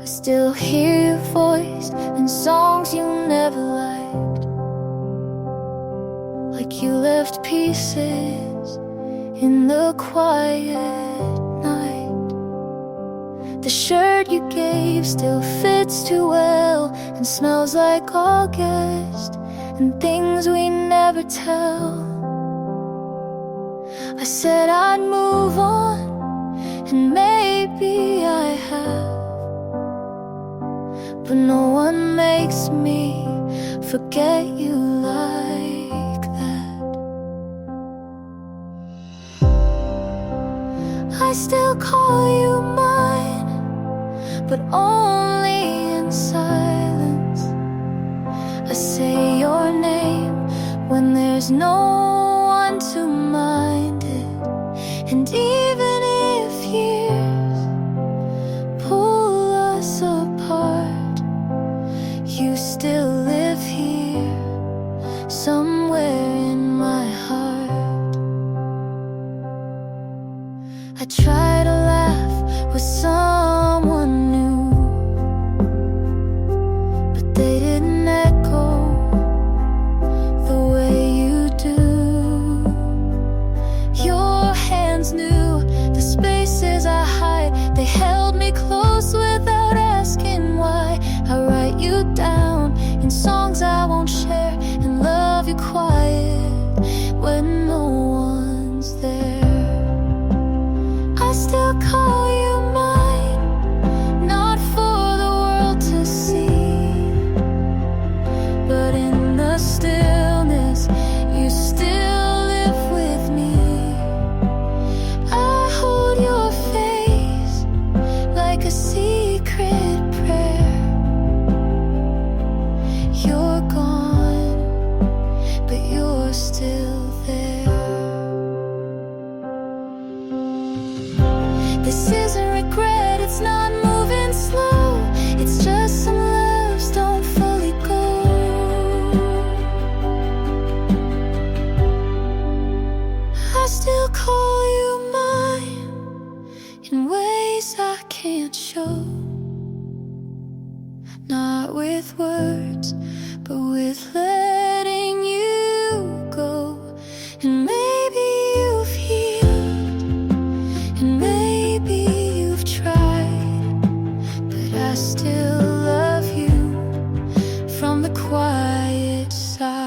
still hear your voice in songs you never liked, like you left pieces in the quiet night. The shirt you gave still fits too well and smells like August and things we never tell. I said I'd move on, and maybe I have, but no one makes me forget you like that. I still call you mine, but only in silence. I say your name when there's no one to mind it, and even if years pull us apart, you still live here somewhere in my heart. I try to laugh with someone new, but they didn't echo the way you do. Your hands knew the spaces I hide. They held me close without asking why. I write you down in songs I won't share, and love you quiet when no one's there. I still call you mine, not for the world to see, but in the stillness you still live with me. I hold your face like a secret prayer. You're gone, but you're still there. This isn't regret, it's not moving slow, it's just some loves don't fully go. I still call you mine in ways I can't show, not with words, but with letting you go. And maybe you've healed, and maybe you've tried, but I still love you from the quiet side.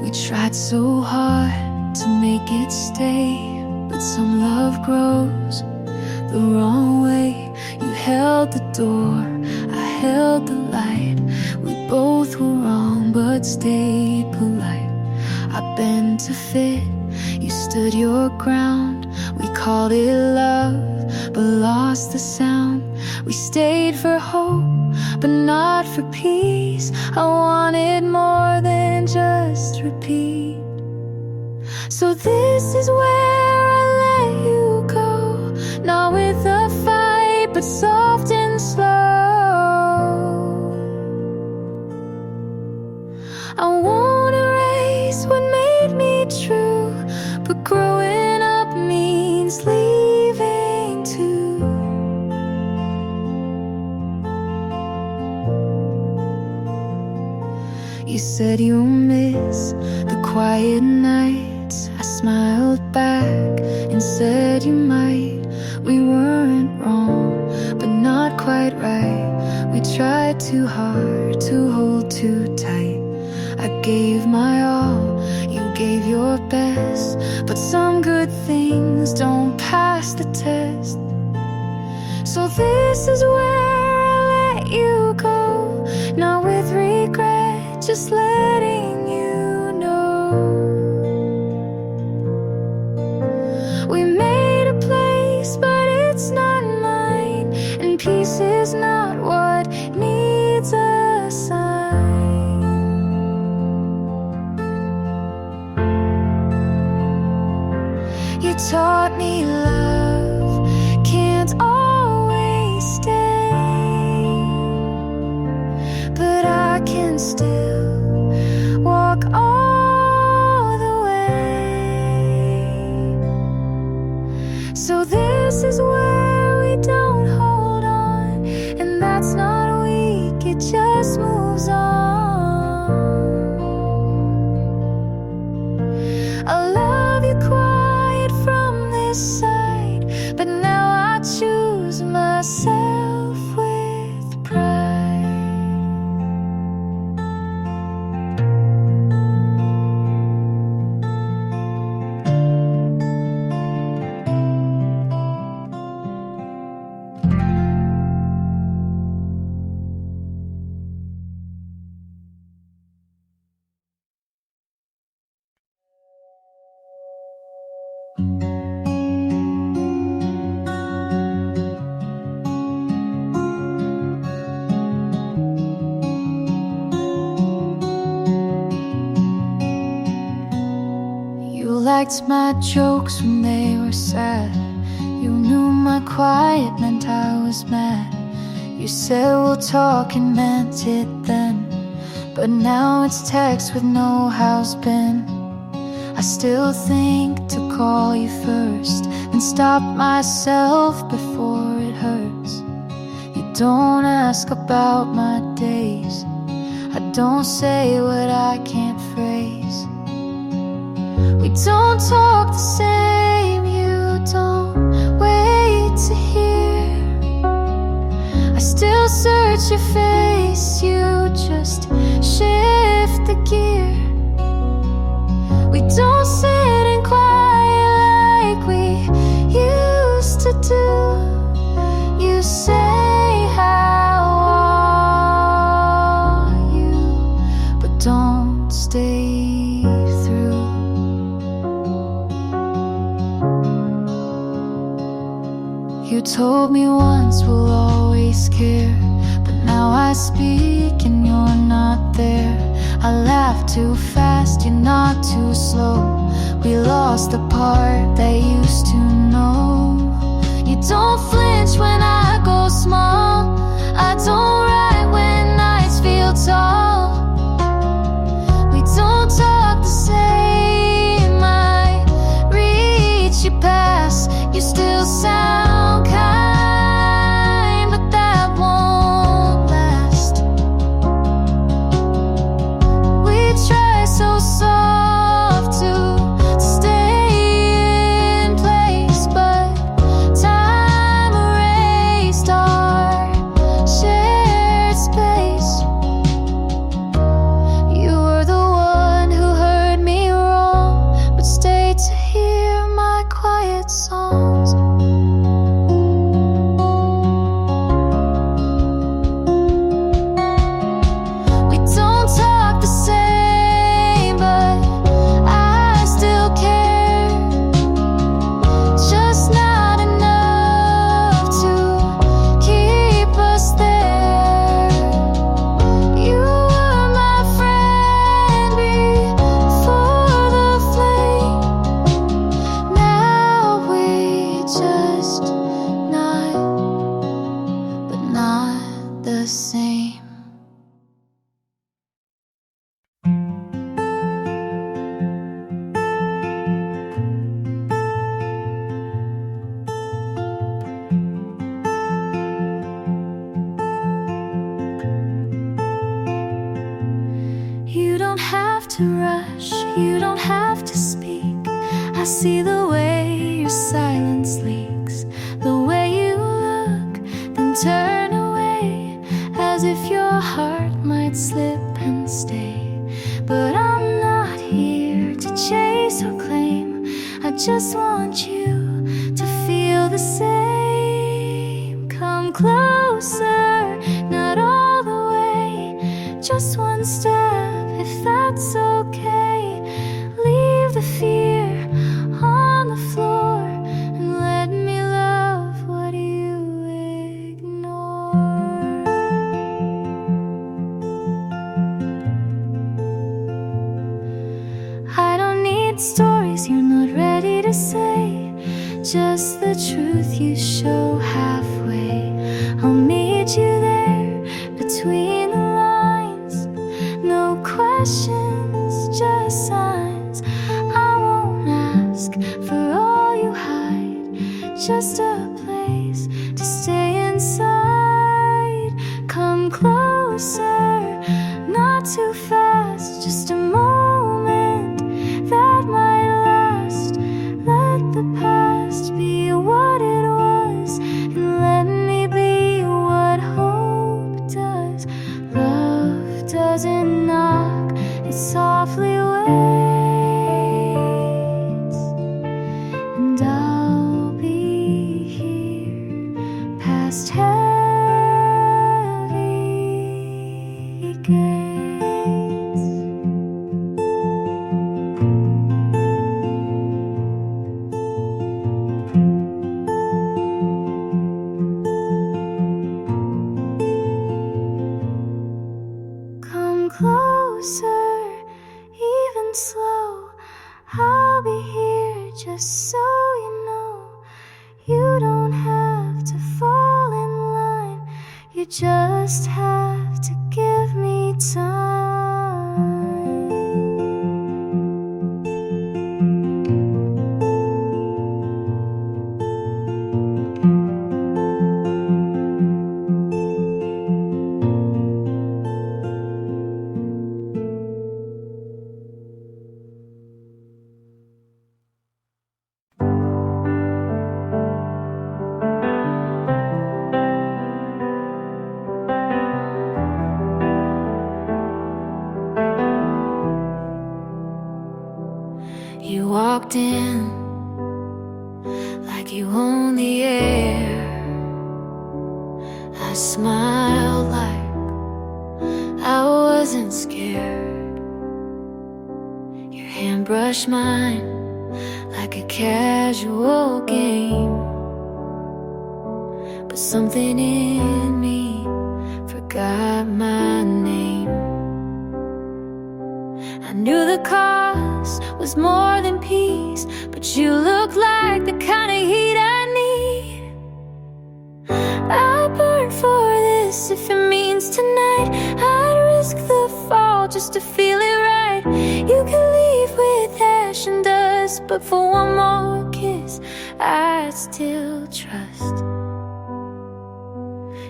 We tried so hard to make it stay, but some love grows the wrong way. You held the door, I held the light. We both were wrong, but stayed polite. I bent to fit, you stood your ground. We called it love, but lost the sound. We stayed for hope, but not for peace. I wanted more than just repeat. So this is where I let you go, not with a fight, but soft and slow. I won't erase what made me true, but growing up means leaving too. You said you'll miss the quiet nights. I smiled back and said you might. We weren't wrong, but not quite right. We tried too hard to hold too tight. I gave my all, you gave your best, but some good things don't pass the test. So this is where I let you go, not with regret, just letting you know. We made a place, but it's not mine, and peace is not what needs a sign. me love can't always stay, but I can still walk all the way. So this is where we don't hold on, and that's not weak, it just moves on. I love you quiet from this side, but now I choose myself with pride. You liked my jokes when they were sad. You knew my quiet meant I was mad. You said we'll talk and meant it then, but now it's text with no how's been. I still think to call you first and stop myself before it hurts. You don't ask about my days, I don't say what I can't phrase. We don't talk the same, you don't wait to hear. I still search your face, you just shift the gear. We don't sit and quiet like we used to do. You say, how are you? But don't stay through. You told me once we'll always care, but now I speak and you're not there. I laugh too fast, you're not too slow. We lost the part that used to know. You don't flinch when I go small, I don't write when nights feel tall. We don't talk the same, I reach your past. You still sound kind, but that won't last. We try so soft to stay in place, but time erased our shared space. You were the one who heard me wrong, but stayed to hear my quiet songs. We don't talk the same, but I still care. Just not enough to keep us there. You were my friend before the flame. Now we just not, but not the same. You don't have to rush, you don't have to speak. I see the way your silence leaks, the way you look, then turn away, as if your heart might slip and stay. But I'm not here to chase or claim, I just want you to feel the same. Come closer, not all the way, just one step, if that's okay. Leave the fear on the floor and let me love what you ignore. I don't need stories you're not ready to say, just just the truth you show halfway. I'll meet you there between the lines. No questions, just signs. I won't ask for all you hide, just a place to stay inside. Come closer, not too fast, just a moment that might last. Let the past be what it was, and let me be what hope does. Love doesn't knock, it softly waits, and I'll be here past heavy gates. Come closer, even slow. I'll be here just so you know. You don't have to fall in line, you just have to give me time. You walked in like you own the air. I smiled like I wasn't scared. Your hand brushed mine like a casual game, but something in me forgot my name. I knew the cost was more than peace, but you look like the kind of heat I need. I'll burn for this if it means tonight. I'd risk the fall just to feel it right. You can leave with ash and dust, but for one more kiss I'd still trust.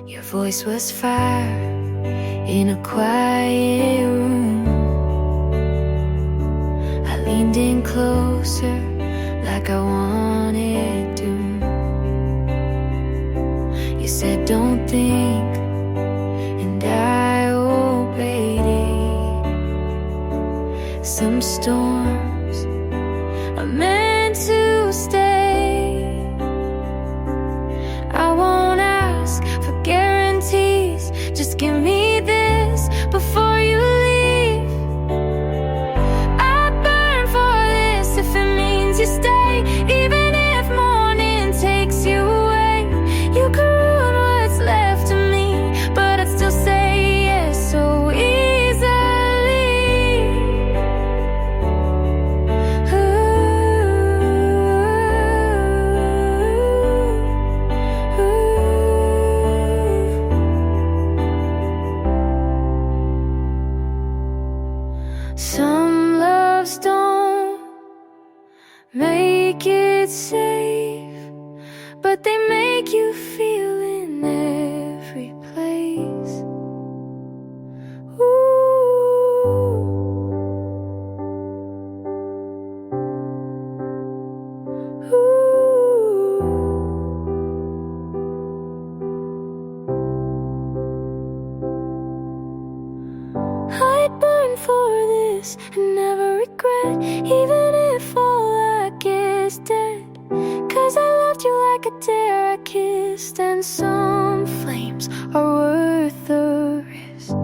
Your voice was fire in a quiet room. Leaned in closer like I wanted to. You said don't think, and I obeyed it. Some storms are meant to stay. I won't ask for guarantees, just give me this before you leave. You stay, even if morning takes you away. You can ruin what's left of me, but I'd still say yes so easily. Some loves don't make it safe, but they make you feel in every place. I'd burn for this and never regret, even if all I get is dead. 'Cause I loved you like a dare I kissed, and some flames are worth the risk.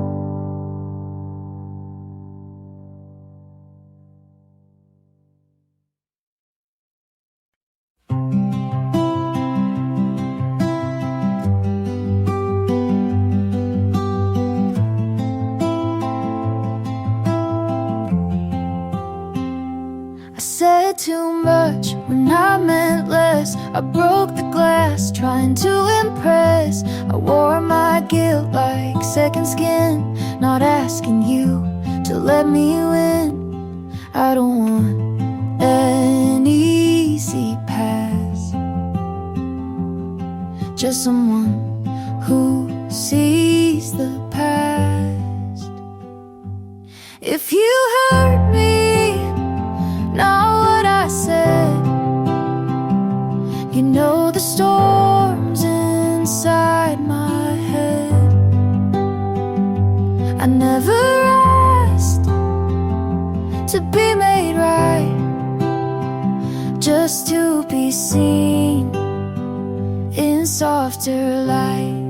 I said too much when when I meant less. I broke the glass, trying to impress. I wore my guilt like second skin, not asking you to let me win. I don't want an easy pass, just someone who sees the past. If you hurt me, not what I said, you know the storms inside my head. I never asked to be made right, just to be seen in softer light.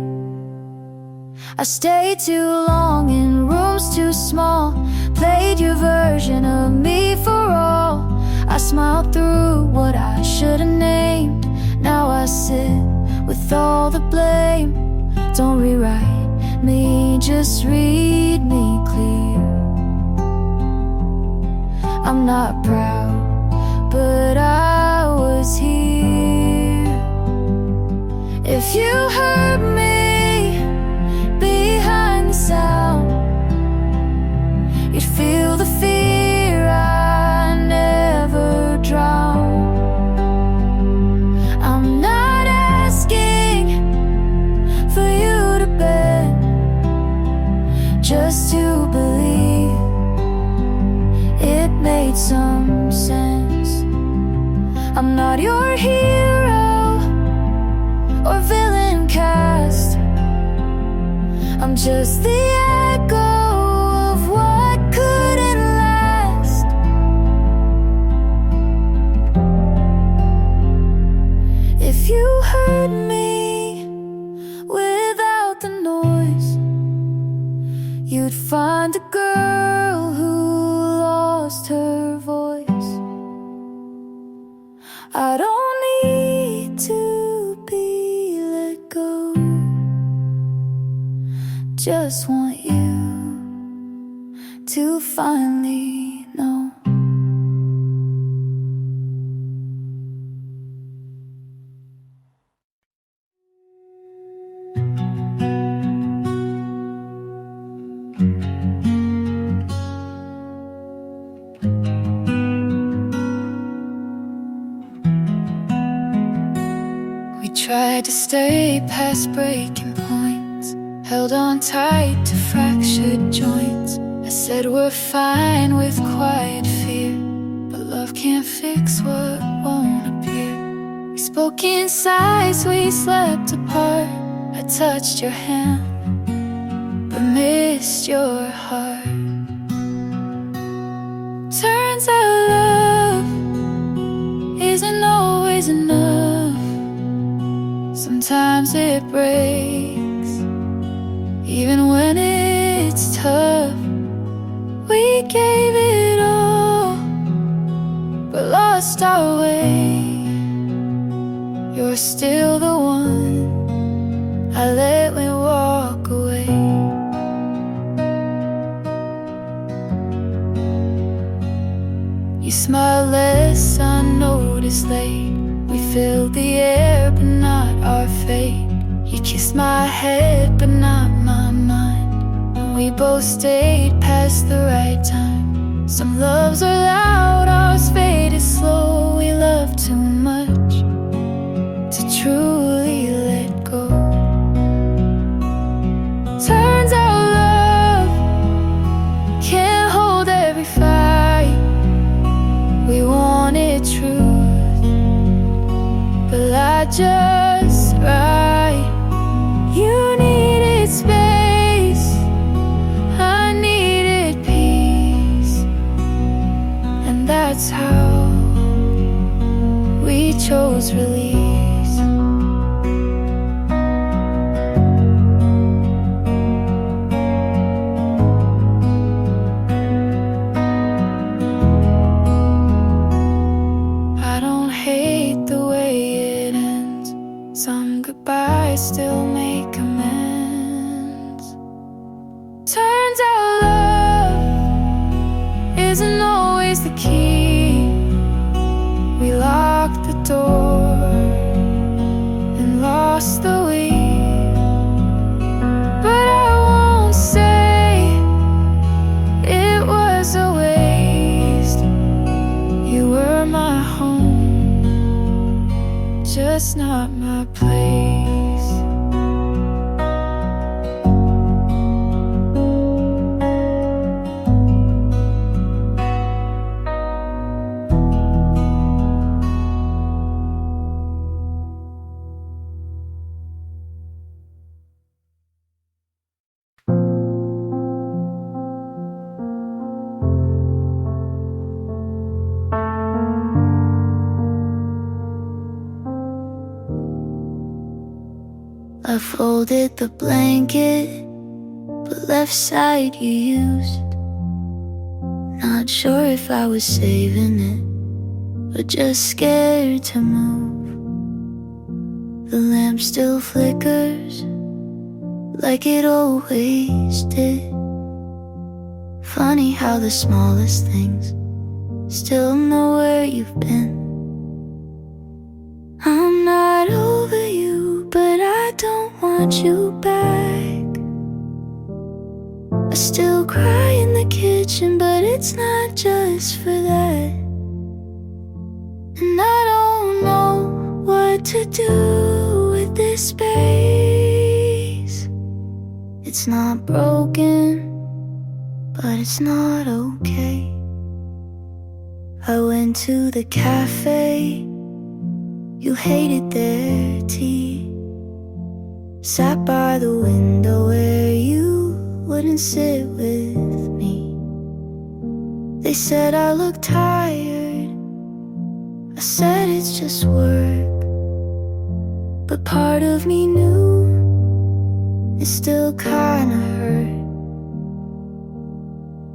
I stayed too long in rooms too small, played your version of me for all. I smiled through what I should've named. Now I sit with all the blame. Don't rewrite me, just read me clear. I'm not proud, but I was here. If you hurt me behind the sound, you'd feel the fear I never drowned. I'm not asking for you to bend, just to believe it made some sense. I'm not your hero or villain cast, I'm just the echo of what couldn't last. If you heard me without the noise, you'd find a girl who lost her voice. I don't need to be let go, just want you to finally know. We tried to stay past breaking points, held on tight to fractured joints. I said we're fine with quiet fear, but love can't fix what won't appear. We spoke in sighs, we slept apart. I touched your hand, but missed your heart. Turns out love isn't always enough. Sometimes it breaks, even when it's tough. We gave it all, but lost our way. You're still the one I let me walk away. You smile less, I noticed late. We filled the air, but not our fate. You kissed my head, but not my mind. And we both stayed past the right time. Some loves are loud, ours faded slow. We love too much to truly let go. Turns out love can't hold every fight. We wanted truth, but lied just right. You needed space, I needed peace, and that's how we chose release. I don't hate the way it ends. Some goodbyes still make amends. Turns out love isn't always the key. We locked the my place. I folded the blanket, but left side you used. Not sure if I was saving it, or just scared to move. The lamp still flickers, like it always did. Funny how the smallest things still know where you've been. I'm not over you, but I don't want you back. I still cry in the kitchen, but it's not just for that. And I don't know what to do with this space. It's not broken, but it's not okay. I went to the cafe, you hated their tea. Sat by the window where you wouldn't sit with me. They said I looked tired, I said it's just work. But part of me knew it still kinda hurt.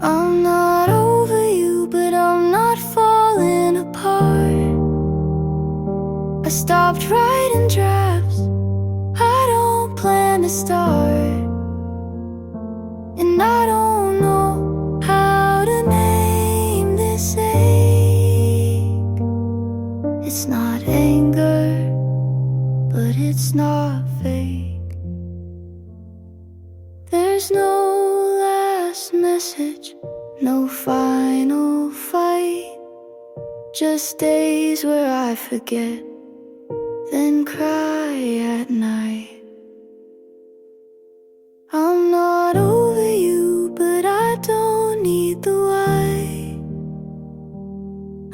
I'm not over you, but I'm not falling apart. I stopped writing drafts, I don't plan to start. And I don't know how to name this ache. It's not anger, but it's not fake. There's no last message, no final fight. Just days where I forget, then cry at night. I'm not over you, but I don't need the why.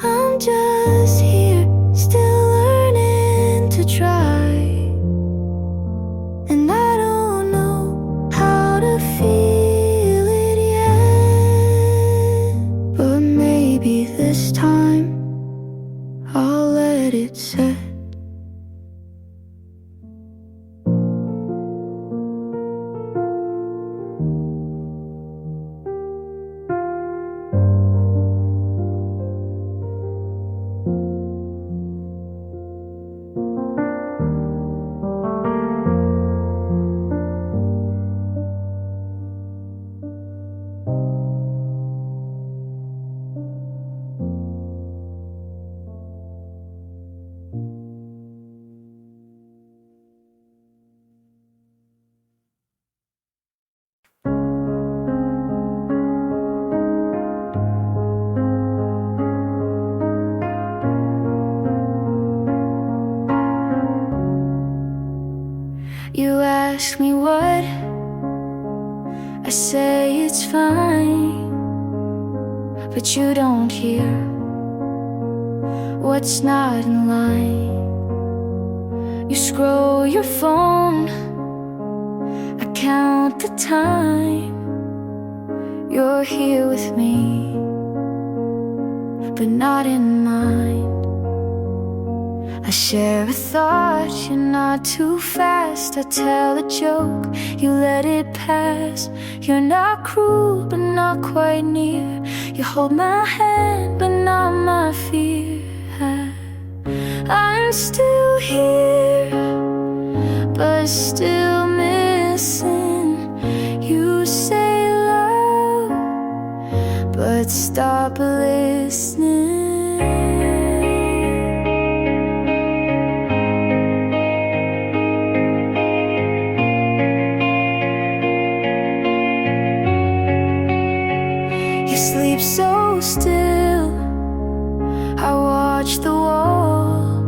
I'm just here, still learning to try. And I don't know how to feel it yet, but maybe this time I'll let it set. You ask me what, I say it's fine, but you don't hear what's not in line. You scroll your phone, I count the time. You're here with me, but not in mind. I share a thought, you're not too fast. I tell a joke, you let it pass. You're not cruel, but not quite near. You hold my hand, but not my fear. I'm still here, but still missing. You say love, but stop listening. Sleep so still, I watch the wall.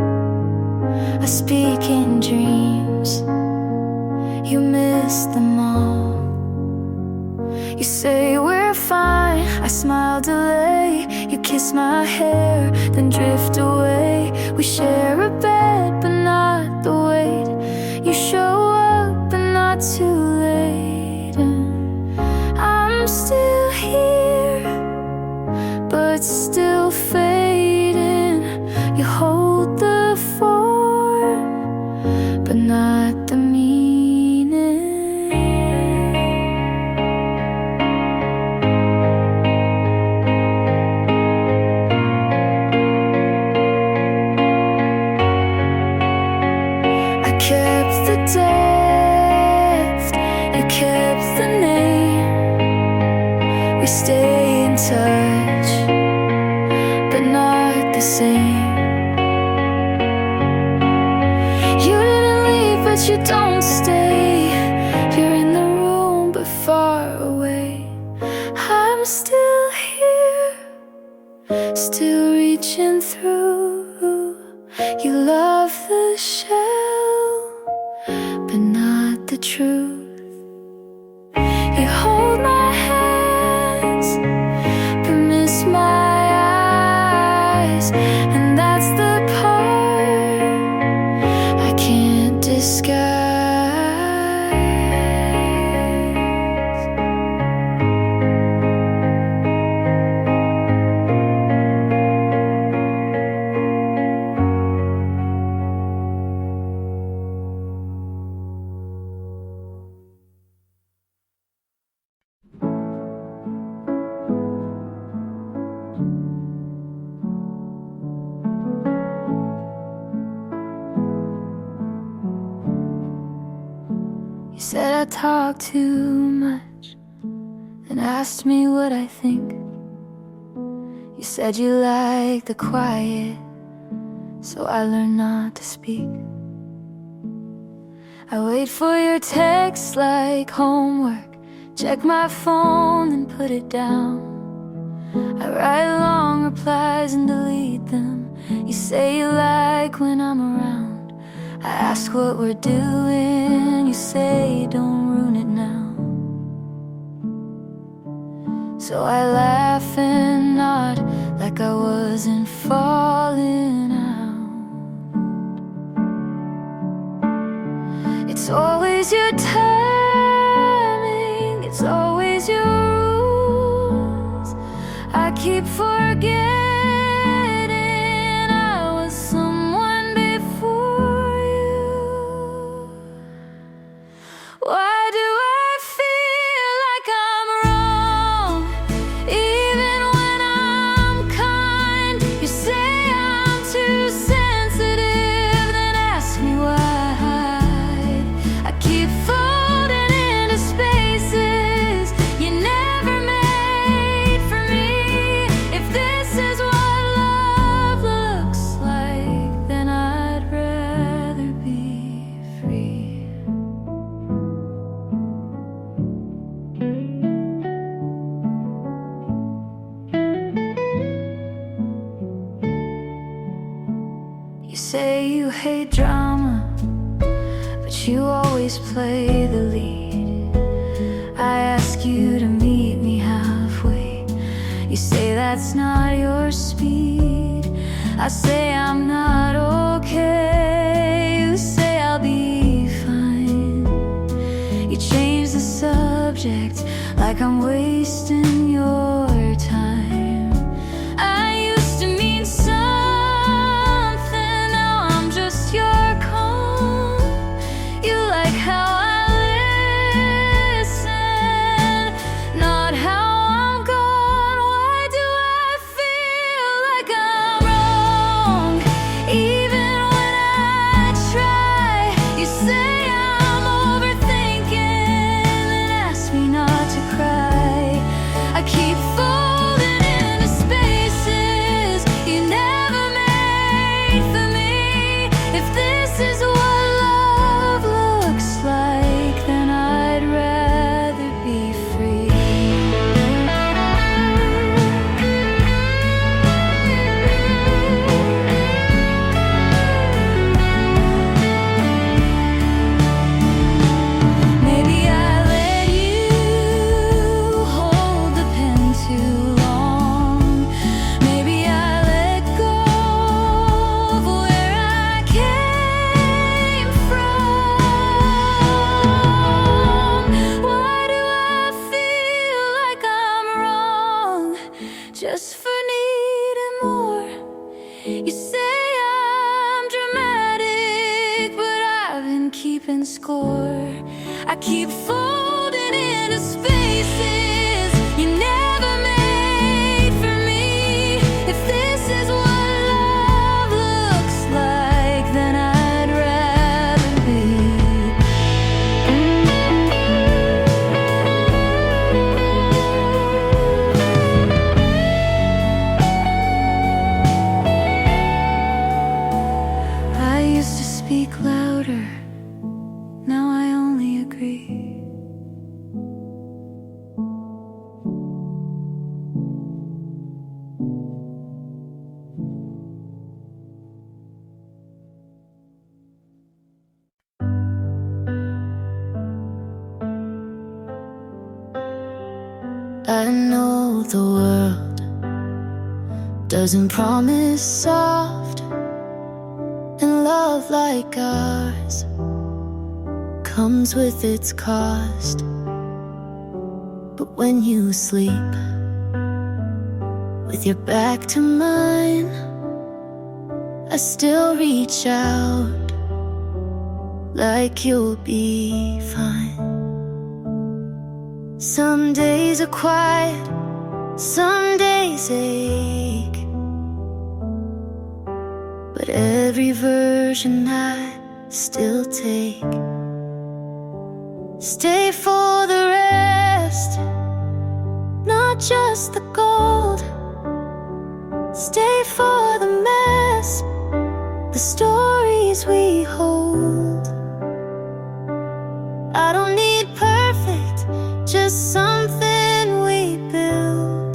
I speak in in dreams. You miss them all. You say we're fine, I smile, delay. You kiss my hair, then drift away. We share a bed, but not the weight. You show up, but not too late. And I'm still here, but still fading. You hold the form, but not the meaning. I kept the depth, you kept the name. We stay in touch, but not the same. You didn't leave, but you don't stay. You're in the room, but far away. I'm still here, still reaching through. You love the shell, but not the truth. You hold my hands, but miss my eyes. And that's the part I can't disguise. You said I talk too much and asked me what I think. You said you like the quiet, so I learned not to speak. I wait for your texts like homework, check my phone and put it down. I write long replies and delete them. You say you like when I'm around. I ask what we're doing, you say don't ruin it now. So I laugh and nod like I wasn't falling out. It's always your timing, it's always your rules. I keep forgetting I was someone before you. Why do I feel like I'm wrong, even when I'm kind? You say I'm too sensitive, then ask me why. I keep folding into spaces you never made for me. If this is what love looks like, then I'd rather be free. You say you hate drama, but you always play the lead. I ask you to meet me halfway. You say that's not your speed. I say I'm not okay. You say I'll be fine. You change the subject like I'm wasting your time. I used to mean something, now I'm just your calm. You like how I listen, not how I'm gone. Why do I feel like I'm wrong, even when I try? You say I'm overthinking, then ask me not to cry. I keeping score. I keep folding into spaces you never made for me. If this is what love looks like, then I'd rather be. I used to speak louder, now I only agree. I know the world doesn't promise soft, and love like ours comes with its cost. But when you sleep with your back to mine, I still reach out like you'll be fine. Some days are quiet, some days ache, but every version I still take. Stay for the rest, not just the gold. Stay for the mess, the stories we hold. I don't need perfect, just something we build.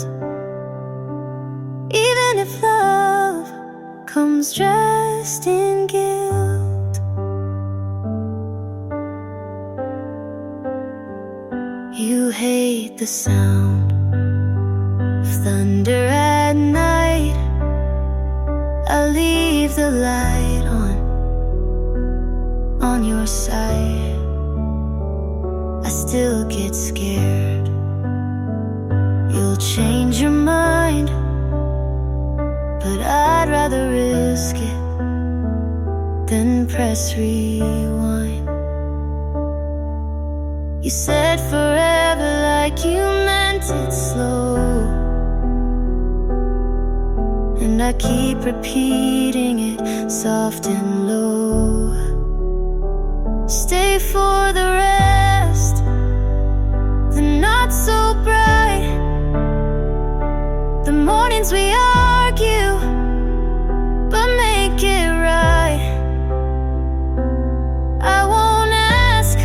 Even if love comes dressed in guilt. You hate the sound of thunder at night. I leave the light on your side. I still get scared you'll change your mind, but I'd rather risk it than press rewind. You said forever like you meant it slow, and I keep repeating it soft and low. Stay for the rest, the not so bright, the mornings we argue, but make it right. I won't ask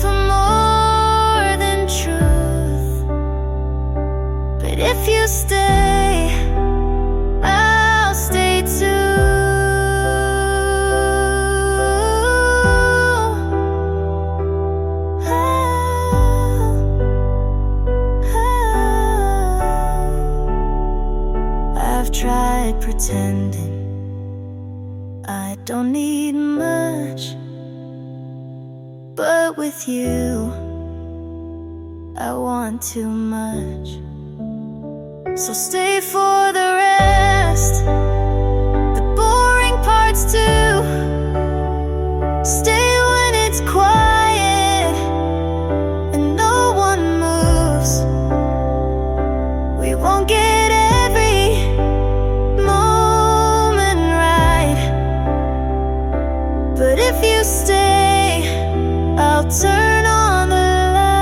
for more than truth, but if you stay, I'll stay too. I've tried pretending I don't need much, but with you I want too much. So stay for the rest, the boring parts too. Stay when it's quiet and no one moves. We won't get every moment right, but if you stay, I'll turn on the light.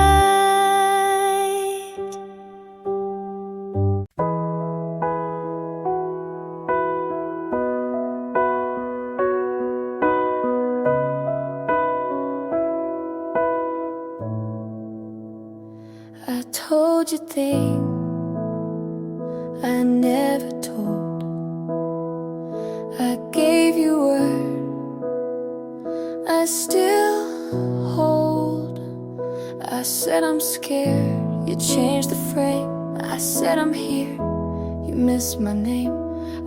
I told you things I never told. I gave you word I still hold. I said I'm scared, you changed the frame. I said I'm here, you missed my name.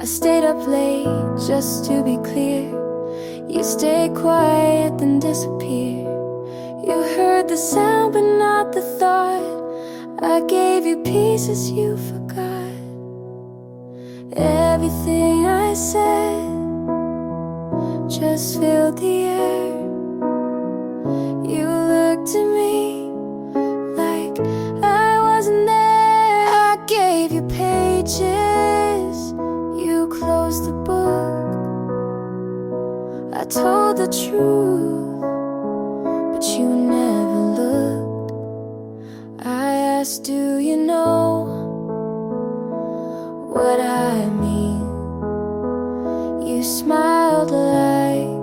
I stayed up late just to be clear. You stayed quiet then disappeared. You heard the sound but not the thought. I gave you pieces you forgot. Everything I said just filled the air. looked at me like I wasn't there. I gave you pages, you closed the book. I told the truth, but you never looked. I asked, do you know what I mean? You smiled like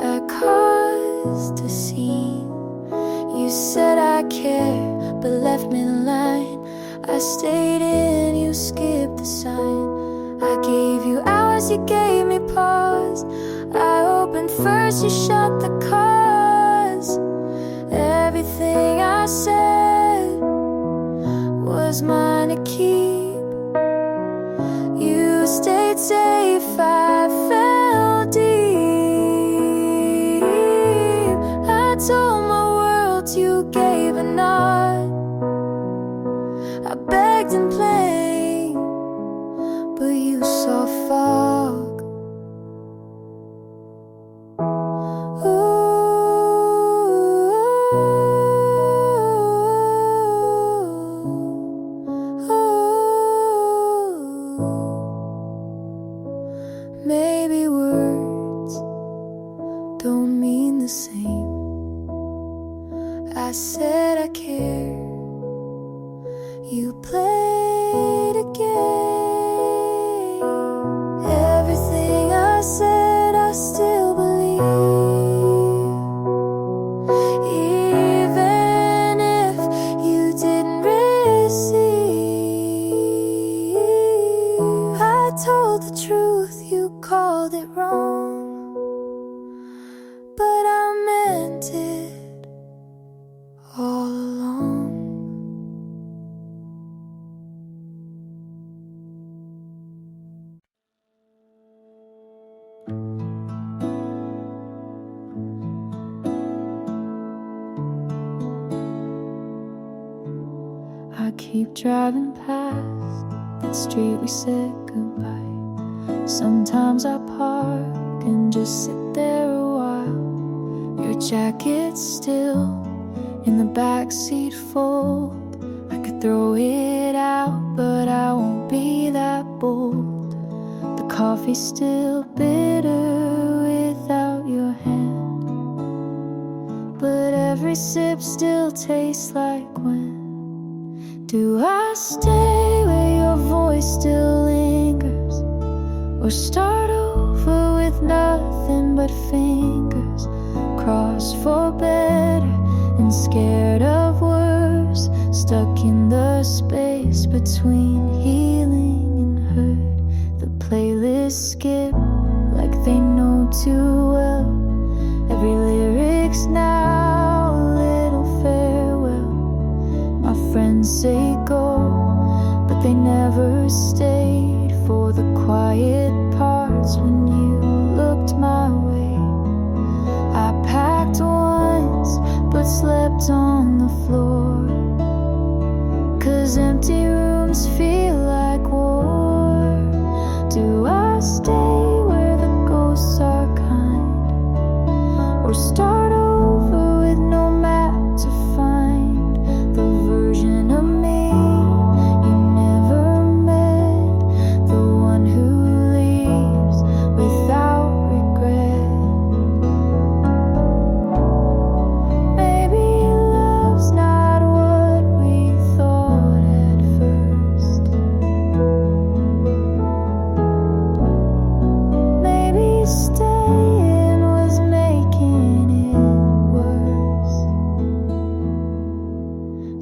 I caused a scene. You said I care, but left me in line. I stayed in, you skipped the sign. I gave you hours, you gave me pause. I opened first, you shut the cause. Everything I said was mine to keep. You stayed safe, I fell deep. I told my world, you gave a nod. I begged and played, but you saw fog. Maybe words don't mean the same. I said I care, you played a game. Everything I said I still believe, even if you didn't receive. I told the truth, you called it wrong, but I meant it all along. I keep driving past that street we said goodbye. Sometimes I park and just sit there a while. Your jacket's still in the backseat fold. I could throw it out, but I won't be that bold. The coffee's still bitter without your hand, but every sip still tastes like when. Do I stay where your voice still lingers, or start over with nothing but fingers crossed for better and scared of worse, stuck in the space between healing and hurt? The playlists skip like they know too well. Every lyric's now a little farewell. My friends say go, but they never stayed for the quiet parts when you looked my way. I packed once, but slept on the floor, 'cause empty rooms feel like war. Do I stay where the ghosts are kind, or start over with no map to find the version of me you never met, the one who leaves without regret? Maybe love's not what we thought at first. Maybe staying was making it worse.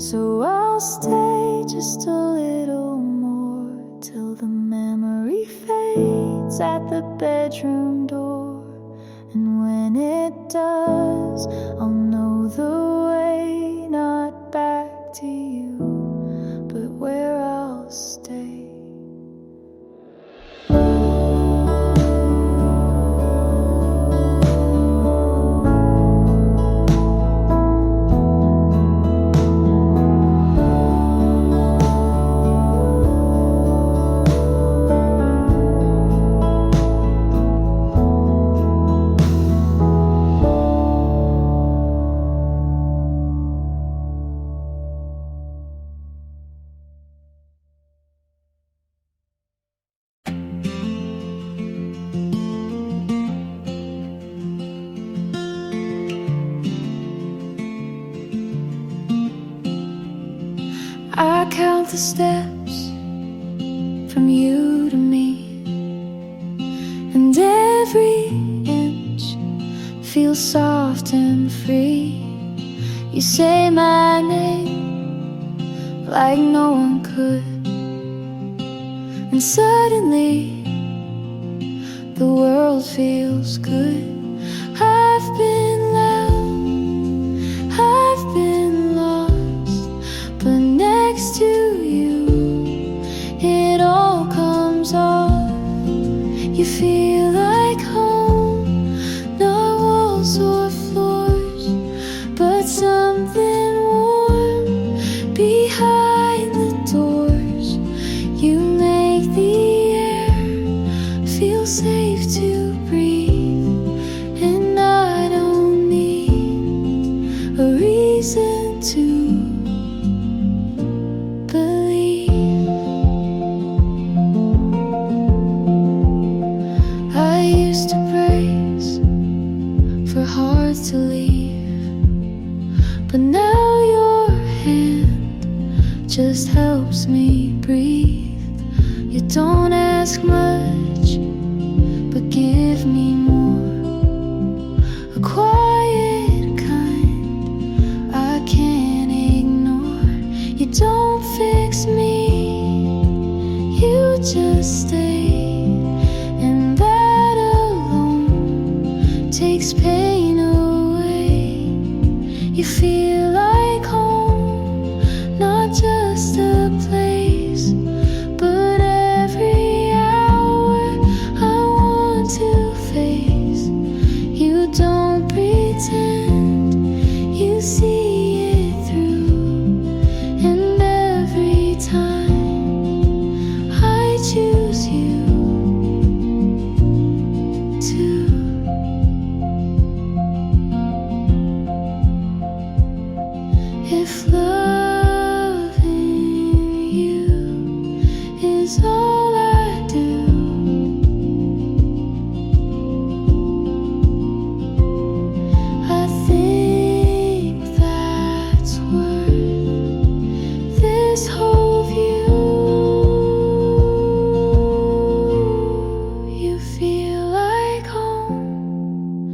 So I'll stay just a little more, till the memory fades at the bedroom door. And when it does, I'll know the way, not back to you, but where I'll stay. I count the steps from you to me, and every inch feels soft and free. You say my name like no one could, and suddenly the world feels good. I've been loud, I've been lost, but next to you it all comes off. You feel like home, not walls or floors, but something warm behind the doors. You make the air feel safe to breathe, and I don't need a reason to believe. I used to brace for hearts to leave, but now your hand just helps me breathe. You don't ask much, but give me more, a quiet kind I can't ignore. You don't fix me, you just stay, and that alone takes pain away. You feel like home, not just a place, but every hour I want to face. You don't pretend, you see it through, and every time I choose you too. If loving you is all I do, I think that's worth this whole view. You feel like home,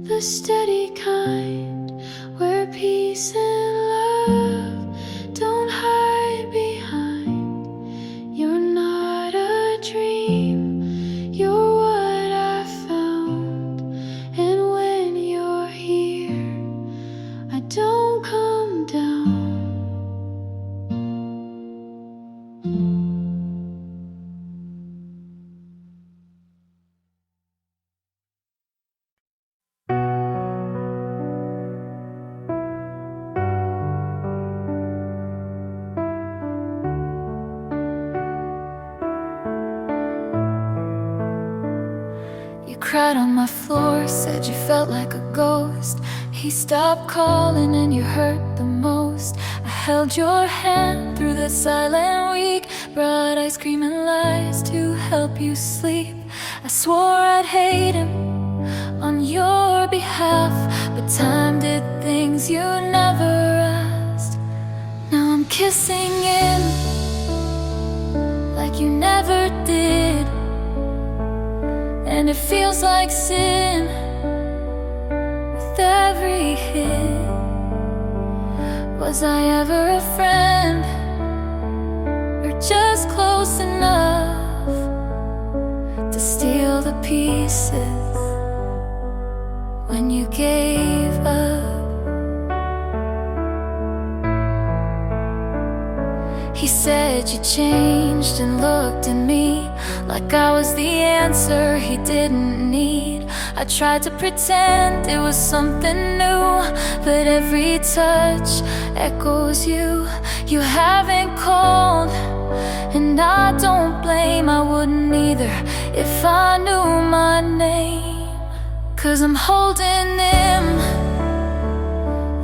the steady kind, where peace and love don't hide behind. You're not a dream, you're what I found, and when you're here I don't come down. You cried on my floor, said you felt like a ghost. He stopped calling and you hurt the most. I held your hand through the silent week, brought ice cream and lies to help you sleep. I swore I'd hate him on your behalf, but time did things you never asked. Now I'm kissing him like you never did, and it feels like sin with every hit. Was I ever a friend, or just close enough to steal the pieces when you gave up? He said you changed and looked at me like I was the answer he didn't need. I tried to pretend it was something new, but every touch echoes you. You haven't called, and I don't blame. I wouldn't either if I knew my name. 'Cause I'm holding him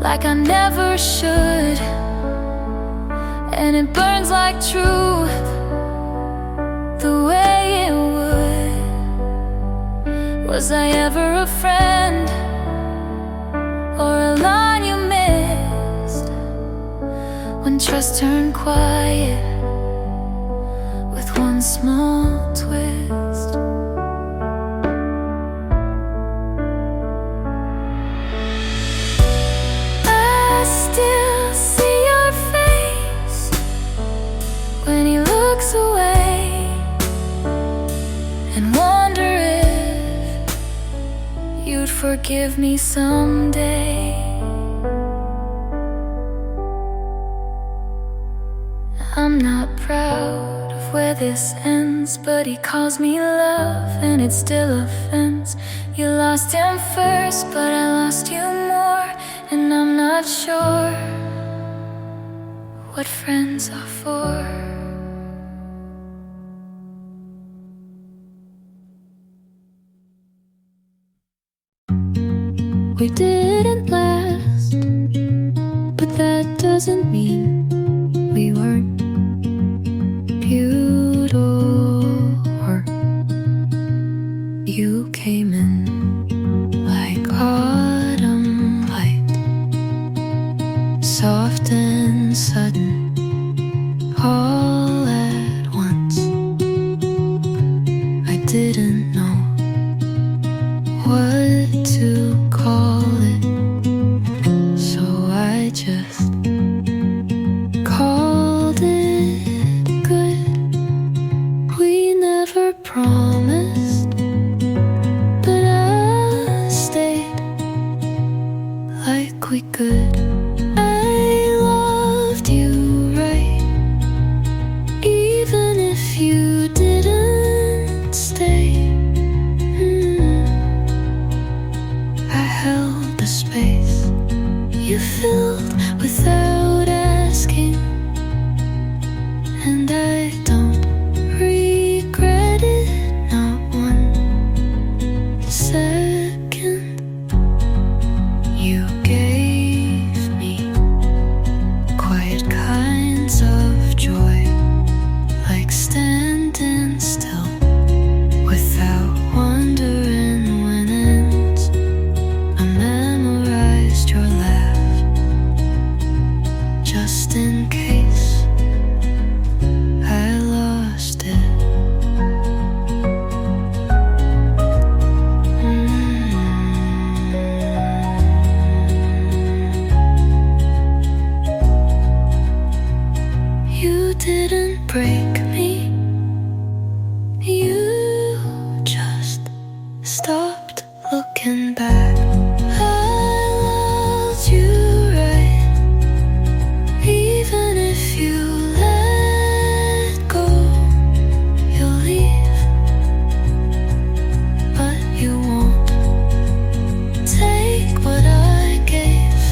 like I never should, and it burns like truth the way it would. Was I ever a friend, or a line you missed when trust turned quiet with one small twist. I still see your face when he looks away, and wonder if you'd forgive me someday. I'm not proud of where this ends, but he calls me love, and it's still offense. You lost him first, but I lost you more, and I'm not sure what friends are for. We didn't last, but that doesn't mean we weren't or you came in like autumn light, soft and sudden, all at once. I didn't know what to call it, so I just called it good. We never promised, but I stayed like we could. I loved you right, even if you didn't stay. I held the space you filled without asking, and I don't regret it, not one second. You gave me quiet kinds of joy, like standing still without wondering when ends. I memorized your laugh just in case I lost it. You didn't break me, you just stopped looking back. I loved you right, even if you let go. You'll leave, but you won't take what I gave,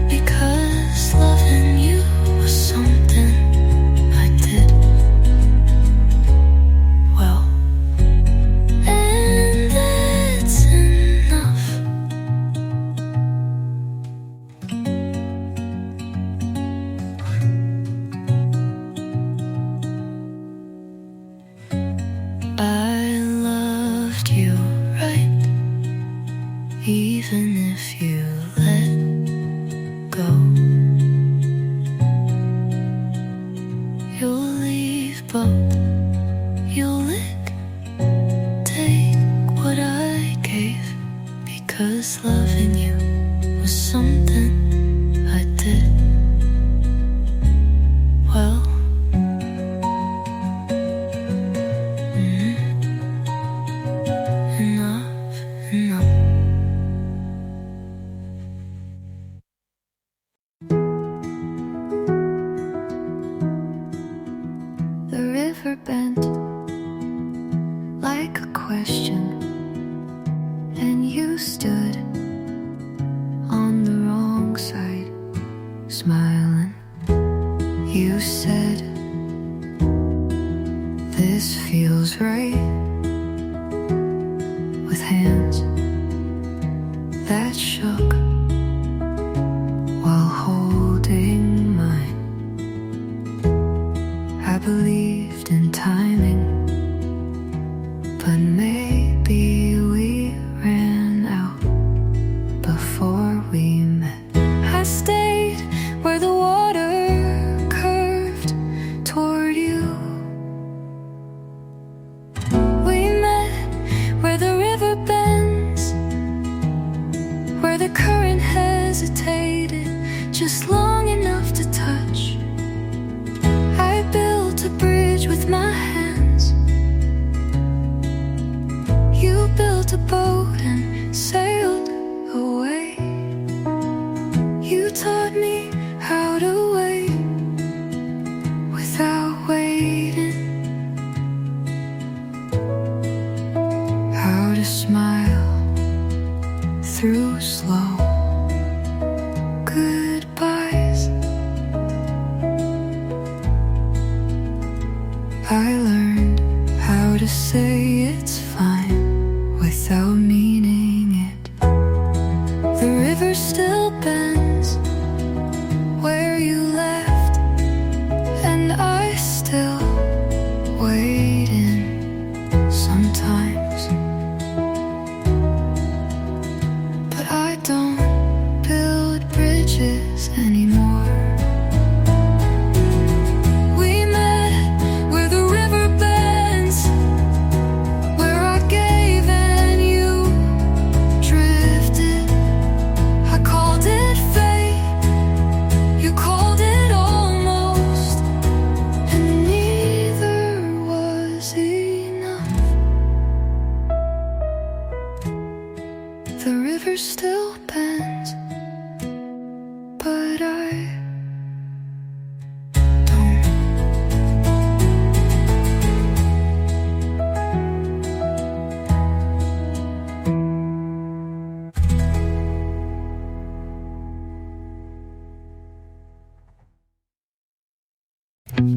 because loving you was something I did well, and that's enough. I loved you right, even if you let go. You'll leave, but you'll lick, take what I gave, because loving you was something I did well. Enough, enough. The river bent like a question, and you stood on the wrong side, smiling. You said, "This feels right," with hands that shook while holding mine. I believed in timing, but maybe we ran out before we met. I stayed where the where the current hesitated just long enough to touch. I built a bridge with my hands. You built a boat and sailed away. You taught me how to wait without waiting, how to smile through slow goodbyes. I learned how to say it's fine without meaning it. The river still bends where you left, and I still wait in sometimes. But I don't build bridges anymore. We met where the river bends, where I gave and you drifted. I called it fate, you called it almost, and neither was enough. The river still bends, but I don't.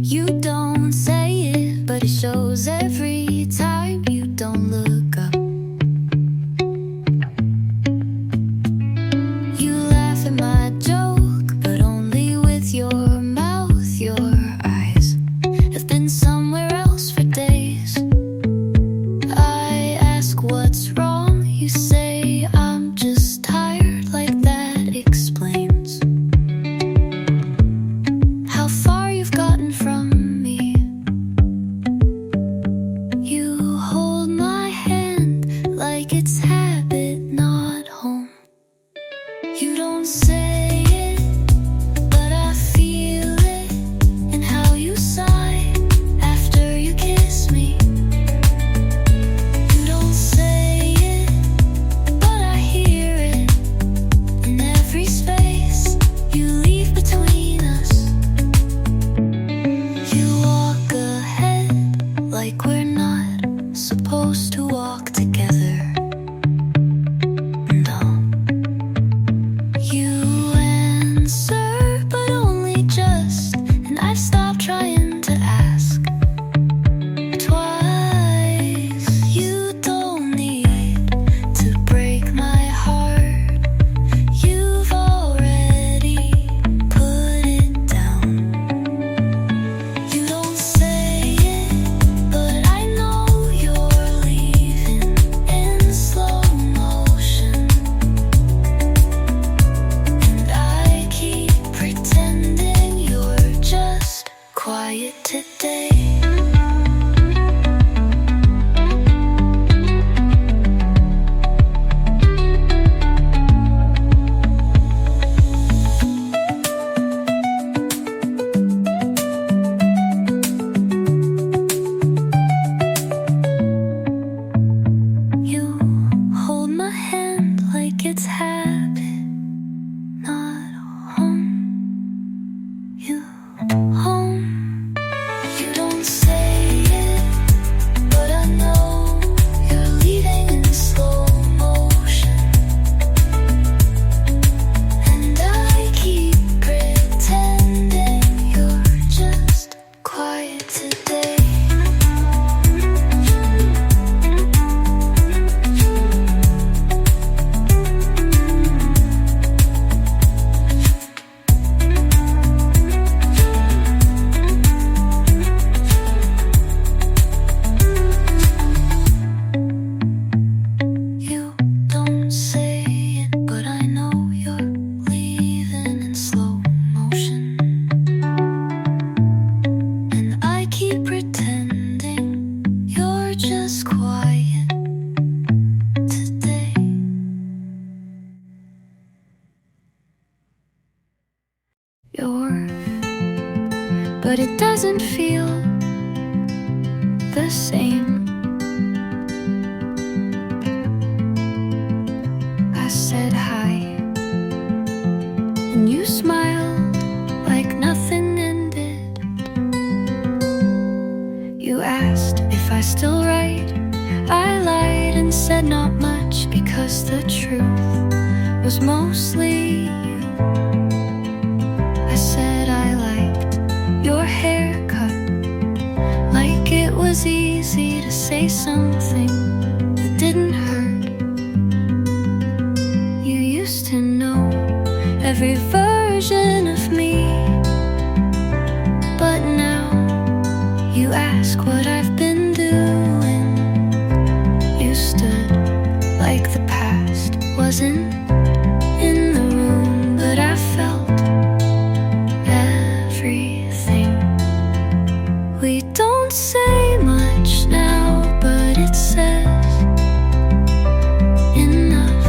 You don't say it, but it shows every time you don't look up. You laugh at my joke, but only with your mouth. Your eyes have been somewhere else for days. I ask what's wrong, you say I'm just tired. Like that explains how far you've gotten from me. You hold my hand like it's habit, not home. You don't say it, but I feel it in how you sigh after you kiss me. You don't say it, but I hear it in every space you leave between us. You walk ahead like we're not supposed to walk together. No. You answer, but only just, and I've stopped trying to ask twice. You don't need to break my heart. You've already put it down. You don't say it, but I know you're leaving in slow motion. And I keep pretending you're just quiet today. You hold my hand like it's habit, not home. You home. You don't say it, but I know you're leaving in slow motion. And I keep pretending you're just quiet today. but it doesn't feel the same. I said hi, and you smiled like nothing ended. You asked if I still write. I lied and said not much, because the truth was mostly you. I said I liked your haircut, like it was easy to say something that didn't hurt. You used to know every version of me, but now you ask what I've been doing. You stood like the past wasn't in the room, but I felt everything. We don't say much now, but it says enough.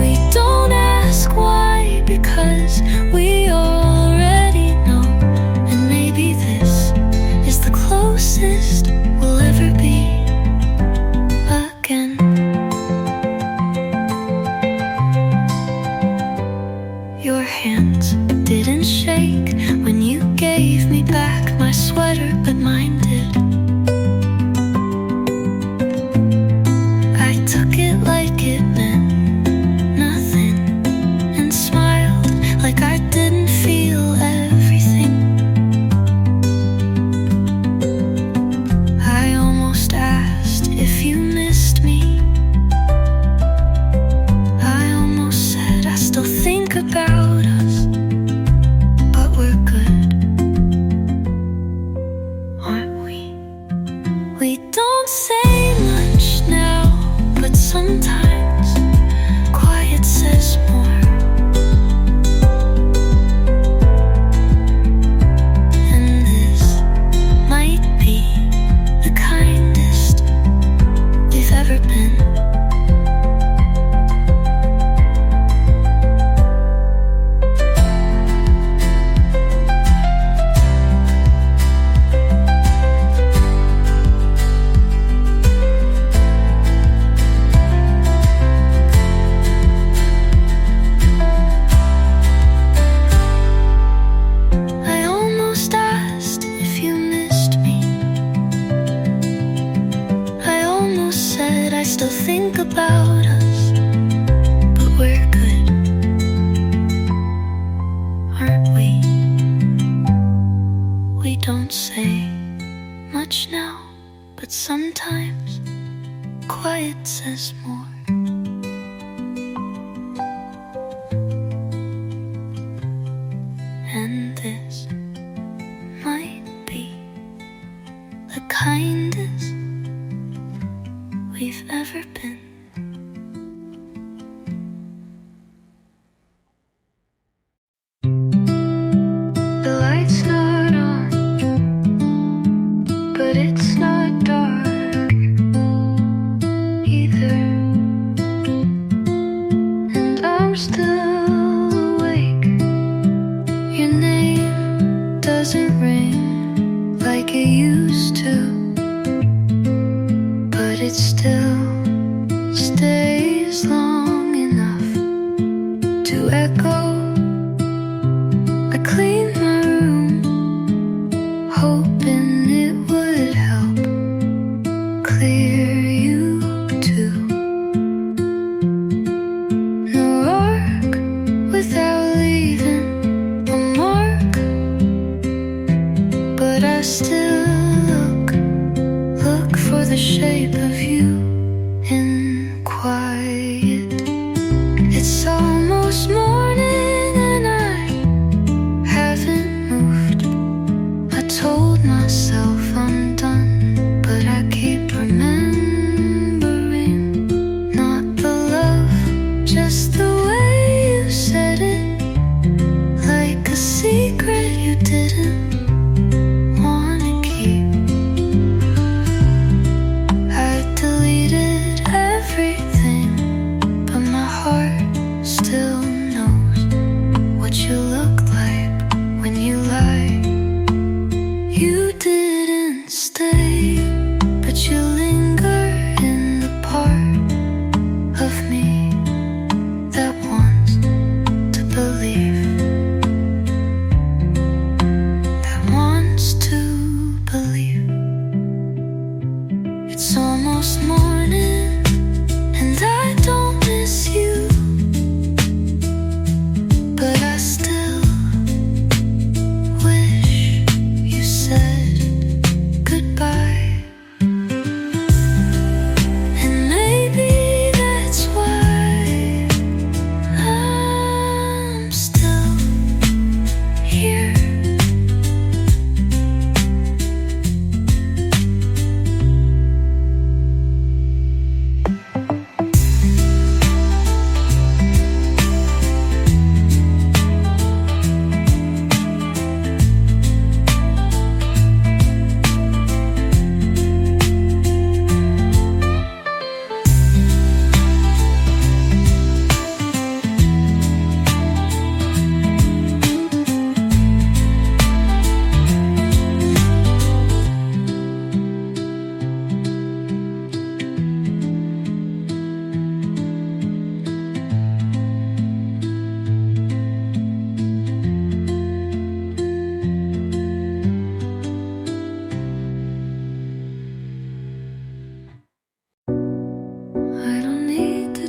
We don't ask why, because we already know. And maybe this is the closest we'll ever be again. Your hands didn't shake when you gave me back my sweater, but mine did. I took it like it meant nothing, and smiled like I didn't feel everything. I almost asked if you missed me. I almost said I still think about us, but we're good, aren't we? We don't say much now, but sometimes quiet says more. And this might be the kindest we've ever been. I almost asked if you missed me. I almost said I still think about us, but we're good, aren't we? We don't say much now, but sometimes quiet says more. And this might be the kindest we've ever been. The light's not on, but it's not dark either. And I'm still awake. Your name doesn't ring like it used to, but it still stays long enough to echo. I cleaned my room, hoping it would help clear you too. No work without leaving a mark, but I still look for the shape of you in quiet. It's almost morning.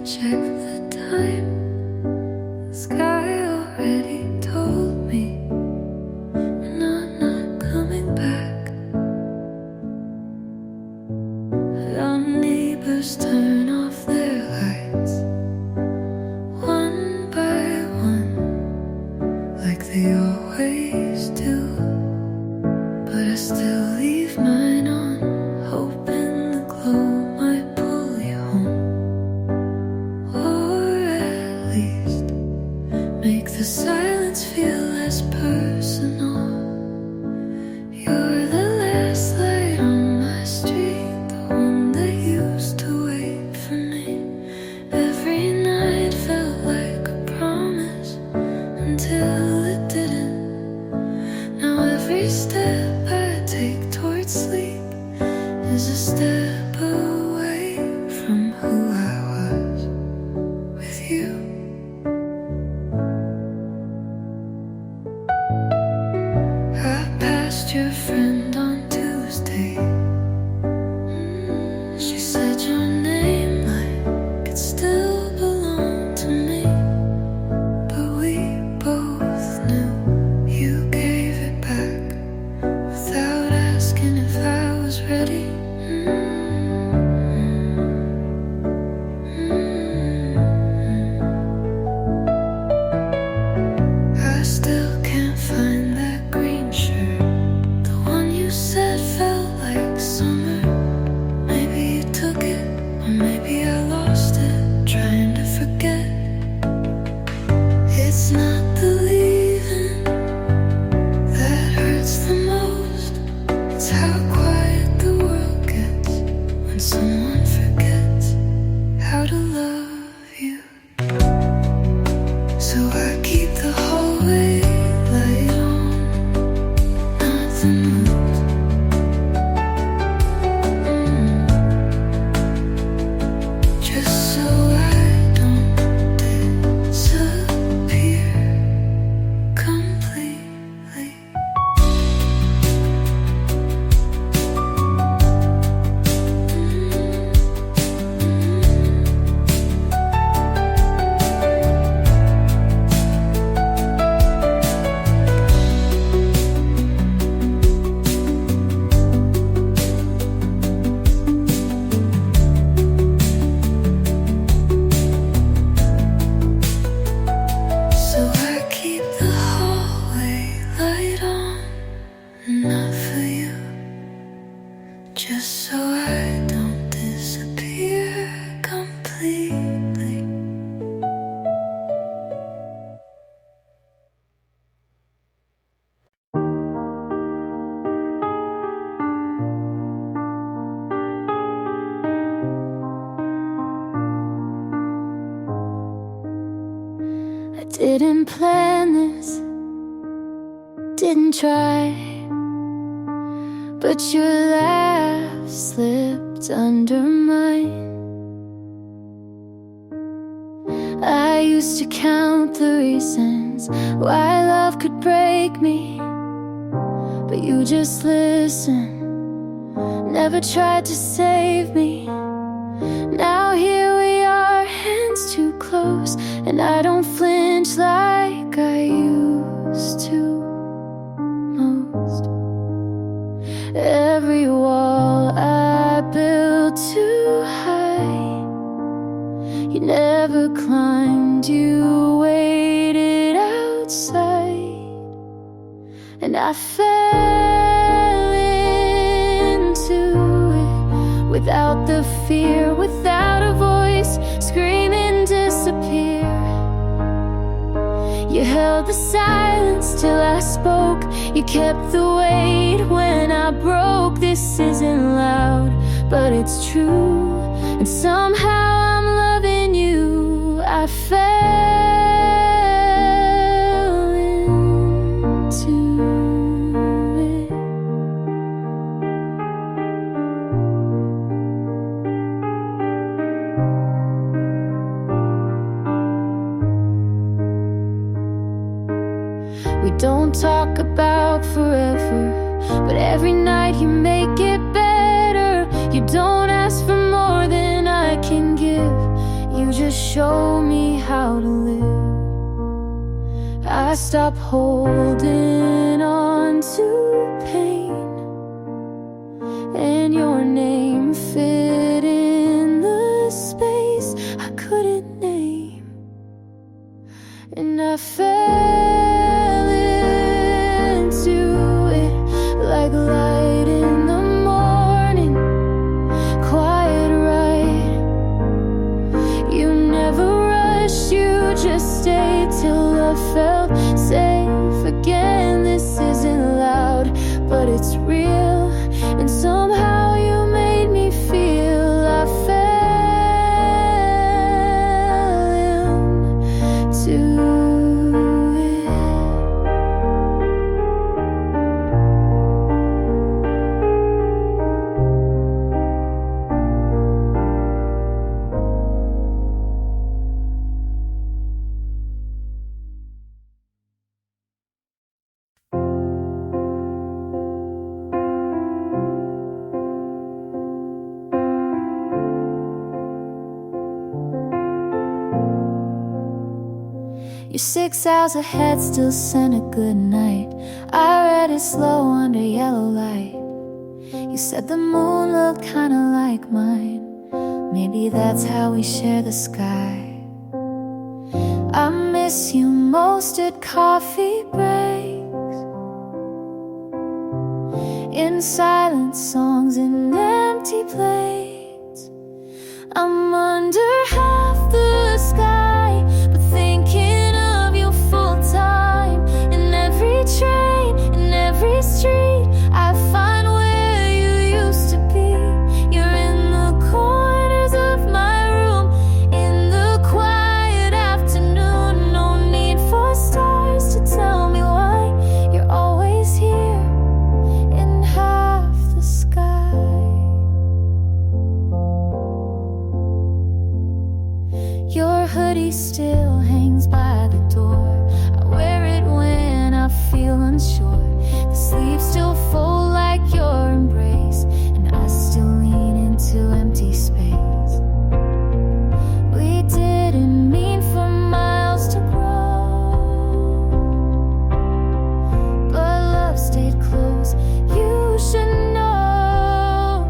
check the time. The sky already told me, and I'm not coming back. Our neighbors turn off their lights one by one, like they always do. But I still leave mine on, hoping the glow might pull you home, or at least make the silence feel less personal. You're the last light on my street, the one that used to wait for me. Every night felt like a promise until it didn't. Now every step I take towards sleep is a step away from who I was with you. I passed your friend on Tuesday. She said your name like it still belonged to me, but we both knew you gave it back without asking if I was ready. I still can't find that green shirt, the one you said felt like summer. Maybe you took it, or maybe I lost it, trying to forget. It's not the leaving that hurts the most, it's how quiet the world gets when someone forgets how to love you. So I keep the hallway light on, not the mood. Just so I don't disappear completely. So I keep the hallway light on, not for you, just so I don't disappear completely. I didn't plan this, didn't try, but your laugh slipped under mine. I used to count the reasons why love could break me, but you just listened, never tried to save me. Now here we are, hands too close, and I don't flinch like I used to most. Every wall I built too high, you never climbed, you waited outside, and I fell into it without the fear, without a voice, screaming disappear. You held the silence till I spoke, you kept the weight when I broke. This isn't loud, but it's true, and somehow I'm loving you. I fell into it. We don't talk about forever, but every night you make it better. You don't ask for more than I can give, you just I stopped holding on to pain, and your name fit in the space I couldn't name. And I fell into it like light in the morning, quiet right. You never rushed, you just stayed till I felt safe again. This isn't loud, but it's real, and somehow you made me feel I fell into it. You're 6 hours ahead, still sent a good night. I read it slow under yellow light. You said the moon looked kinda like mine. Maybe that's how we share the sky. I miss you most at coffee breaks, in silent songs and empty plates. I'm under half the sky, but thinking of you full time. In every train, in every street, I find where you used to be. You're in the corners of my room, in the quiet afternoon. No need for stars to tell me why you're always here in half the sky. Your hoodie still hangs by the door. I wear it when I feel unsure. The sleeves still fold like your embrace, and I still lean into empty space. We didn't mean for miles to grow, but love stayed close. You should know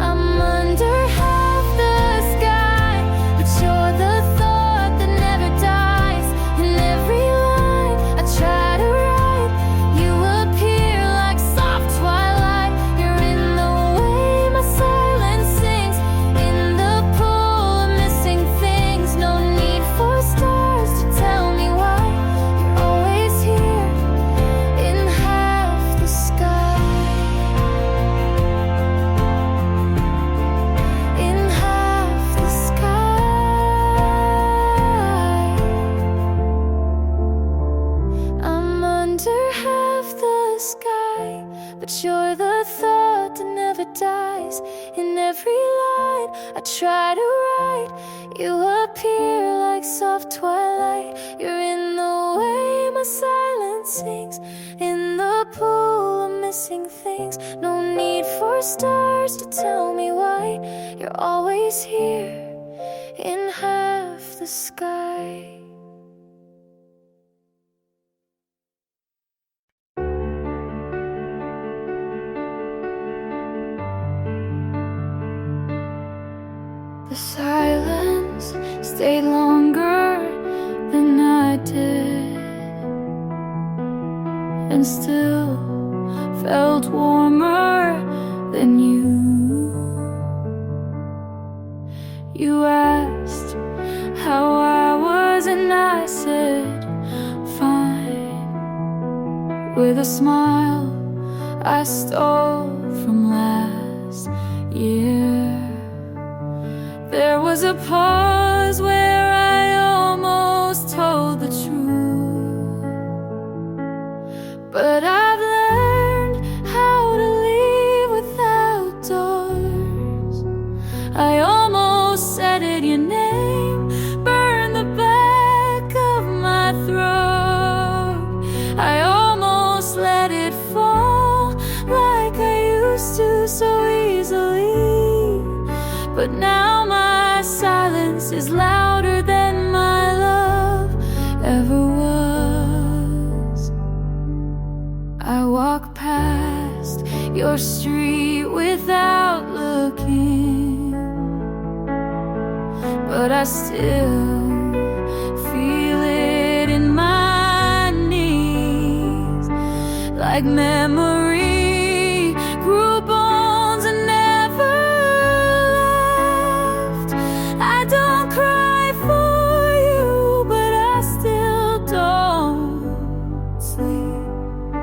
I'm under half the sky, but you're the thought that never dies. In every line I try to write, you appear like soft twilight. You're in the way my silence sings, in the pool of missing things. No need for stars to tell me why you're always here in half the sky. In half the sky. I'm under half the sky, but you're the thought that never dies. In every line I try to write, you appear like soft twilight. You're in the way my silence sings, in the pool of missing things. No need for stars to tell me why you're always here in half the sky. The silence stayed longer than I did, and still felt warmer than you. You asked how I was, and I said, fine. With a smile I stole from last year. There was a pause where I almost told the truth, but I've learned how to leave without doors. I almost said it, your name burned the back of my throat. I almost let it fall like I used to so easily, but now my silence is louder than my love ever was. your street without looking, but I still feel it in my knees, like memory grew bones and never left. I don't cry for you, but I still don't sleep.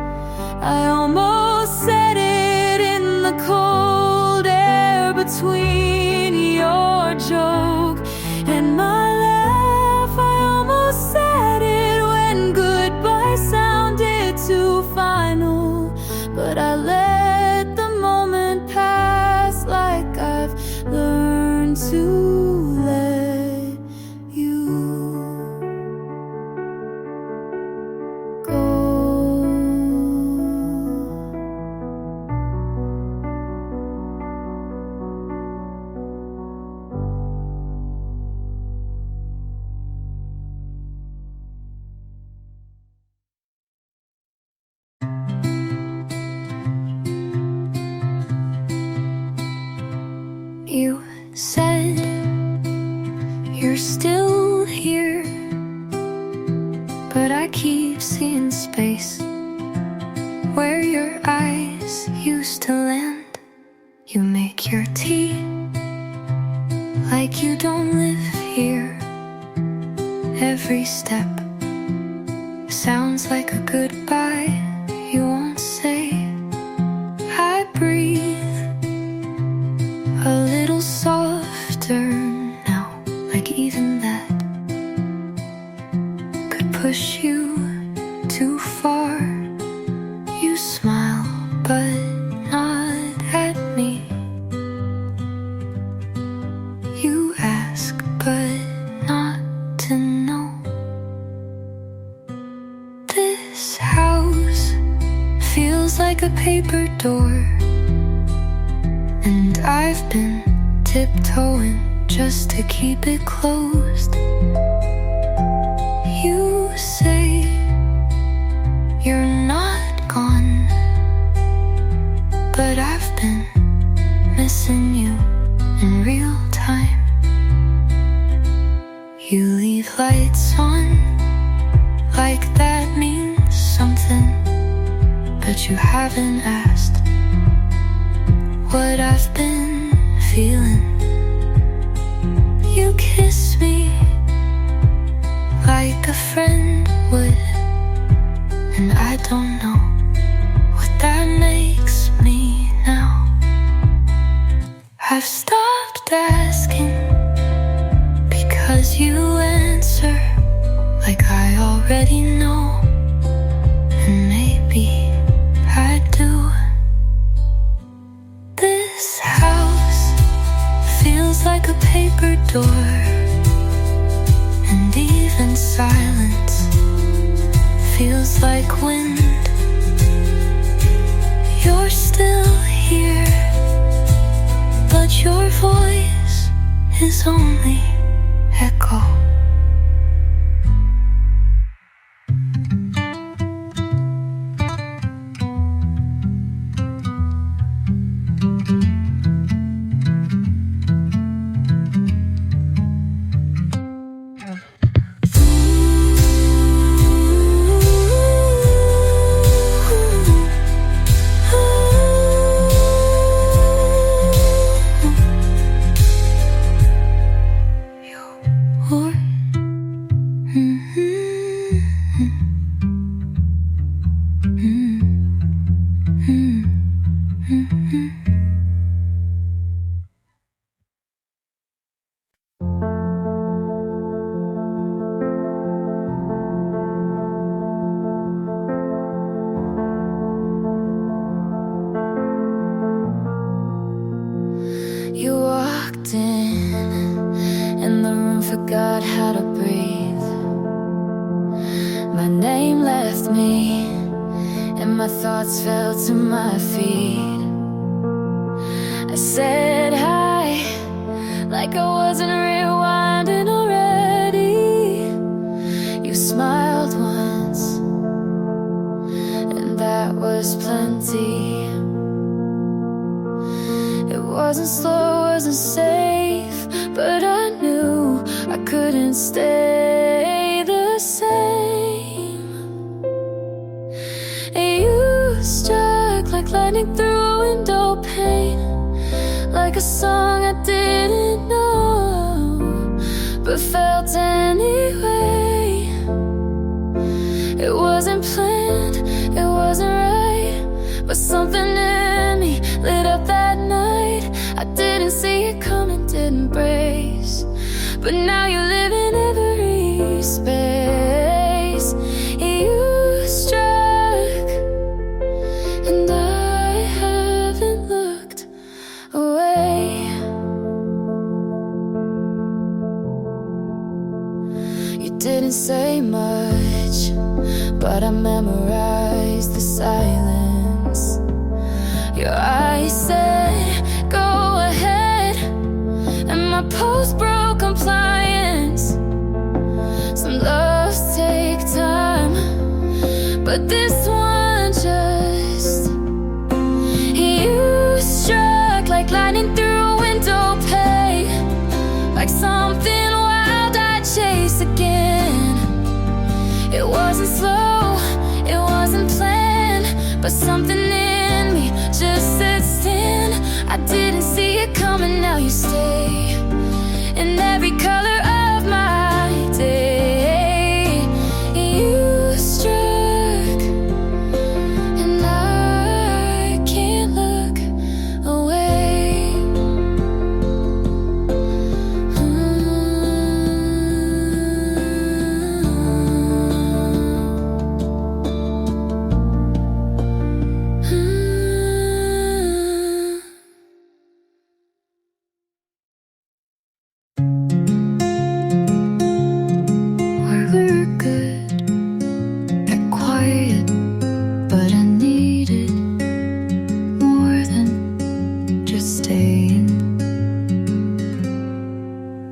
I almost said it in the cold air between your joke and my laugh. I almost said it when goodbye sounded too final, but I let the moment pass like I've learned to let you go. You said you're still here, but I keep seeing space where your eyes used to land. You make your tea like you don't live here. Every step sounds like a goodbye you won't say. I breathe a little softer now, like even that could push you too far. You smile, but not at me. You ask, but not to know. This house feels like a paper door, and I've been tiptoeing just to keep it closed. You say you're not gone, but I've been missing you in real time. You leave lights on like that means something, but you haven't asked what I've been feeling. You kiss me like a friend would, and I don't know what that makes me now. I've stopped asking because you answer like I already know, and maybe I do. This house feels like a paper door, and even silence feels like wind. You're still here, but your voice is only echo. You walked in, and the room forgot how to breathe. My name left me, and my thoughts fell to my feet. I said hi, like I wasn't rewinding already. You smiled once, and that was plenty. wasn't slow, wasn't safe, but I knew I couldn't stay the same. And you struck like lightning through a window pane, like a song I didn't know, but felt anyway. It wasn't planned, it wasn't right, but something in me lit up that night. I didn't see it coming, didn't brace, but now you live in every space. You struck, and I haven't looked away. You didn't say much, but I memorized the silence. Your eyes said, go ahead, and my pulse broke compliance. Some loves take time, but this one just... You struck like lightning through a window pane, like something wild I'd chase again. It wasn't slow, it wasn't planned, but something in me just said stand. I didn't see it coming, now you stay in every color of my day. You struck, and I can't look away. We're good at quiet, but I needed more than just staying.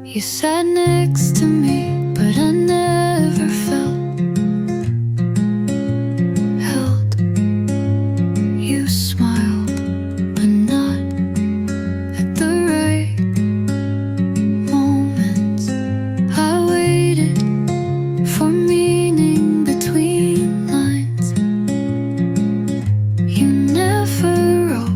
You sat next to me, but I never felt held. You smiled, but not at the right moments. I waited for meaning between lines. You never wrote.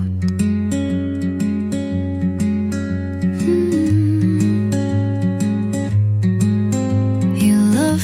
You love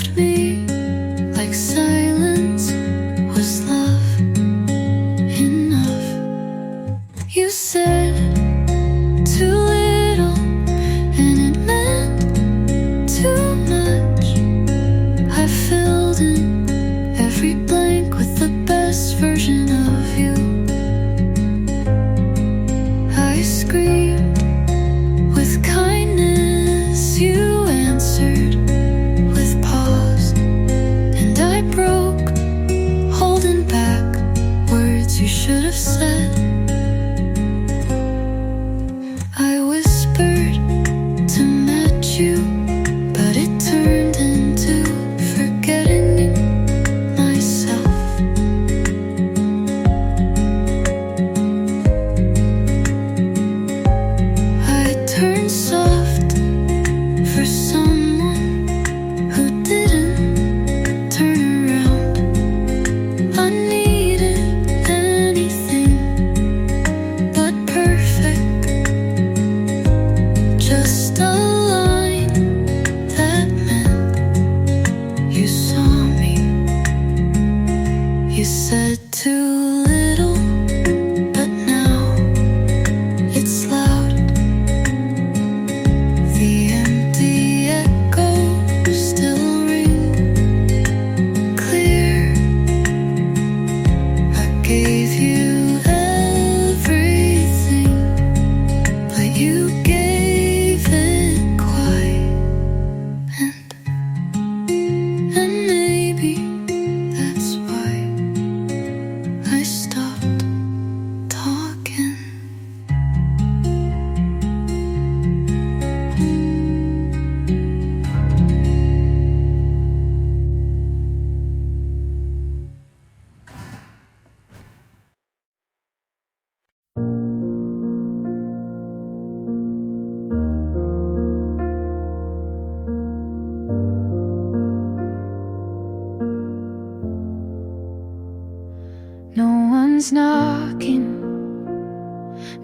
one's knocking,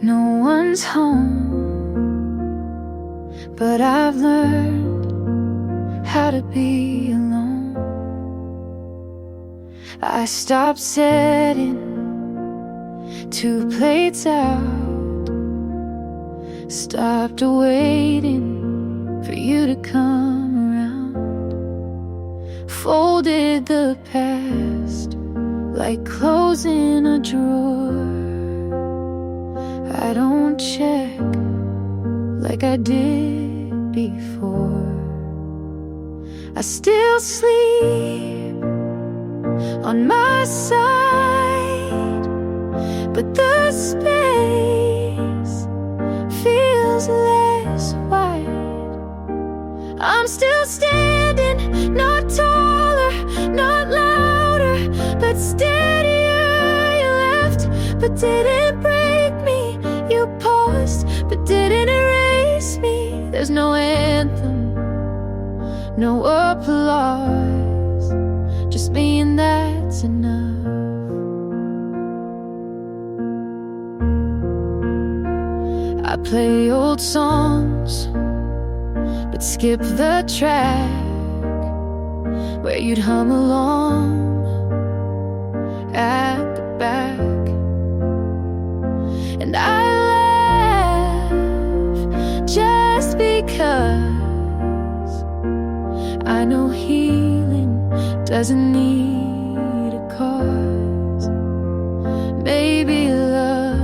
no one's home. But I've learned how to be alone. I stopped setting 2 plates out, stopped waiting for you to come around, folded the past like clothes in a drawer. I don't check like I did before. I still sleep on my side, but the space feels less wide. I'm still standing, not taller, not louder, but steadier. You left, but didn't break me. You paused, but didn't erase me. There's no anthem, no applause, just me, and that's enough. I play old songs, but skip the track where you'd hum along at the back. And I laugh just because I know healing doesn't need a cause. Maybe love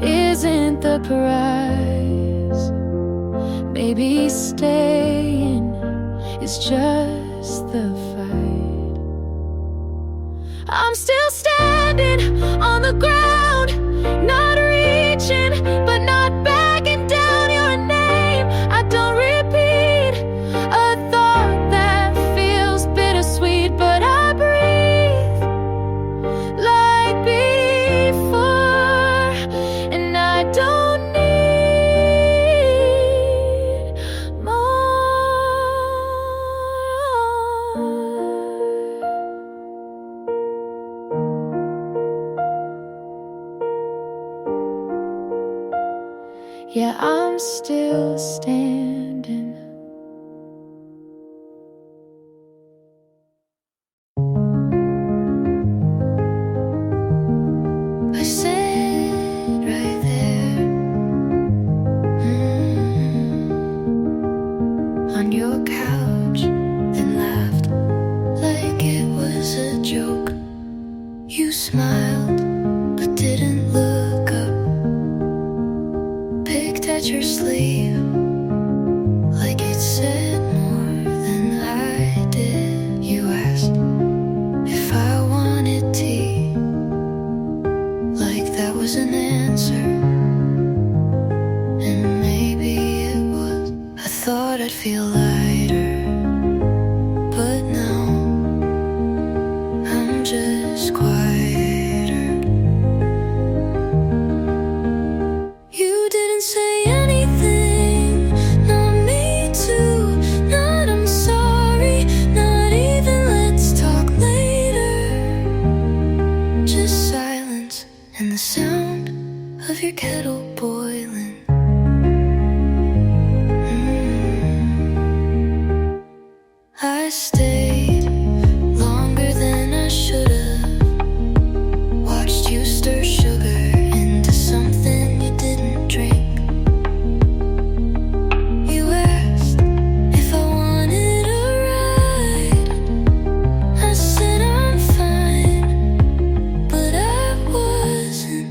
isn't the prize. Maybe staying is just the fight. I'm still standing on the ground, not reaching, but not backing down. Your name, I don't repeat a thought that feels bittersweet, but I breathe like before, and I don't need more. Yeah, I'm still standing. I sat right there, on your couch, then laughed like it was a joke. You smiled, but didn't look up, picked at your sleeve like it said more than I did. You asked if I wanted tea, like that was an answer. And maybe it was. I thought I'd feel lighter, but now I'm just quieter. You didn't say anything, not me too, not I'm sorry, not even let's talk later. Just silence and the sound of your kettle boiling. I stayed longer than I should have, watched you stir sugar into something you didn't drink. You asked if I wanted a ride. I said I'm fine, but I wasn't.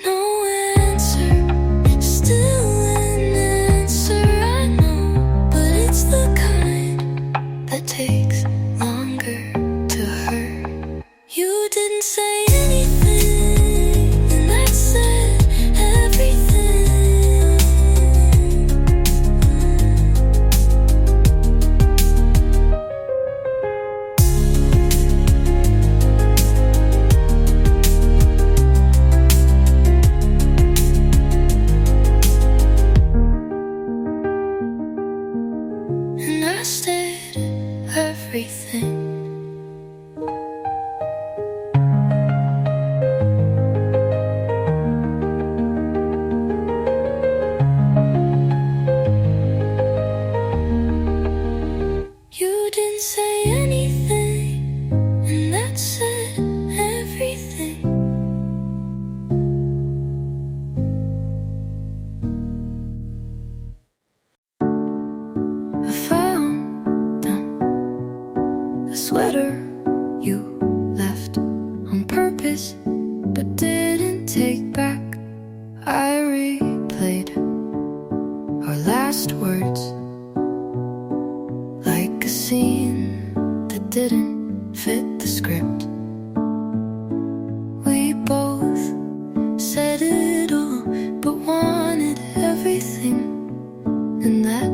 No answer, still an answer, I know, but it's the kind that takes longer to hurt. You didn't say anything, and that said everything. And I stared at everything. sweater you left on purpose but didn't take back. I replayed our last words like a scene that didn't fit the script. We both said it all but wanted everything, and that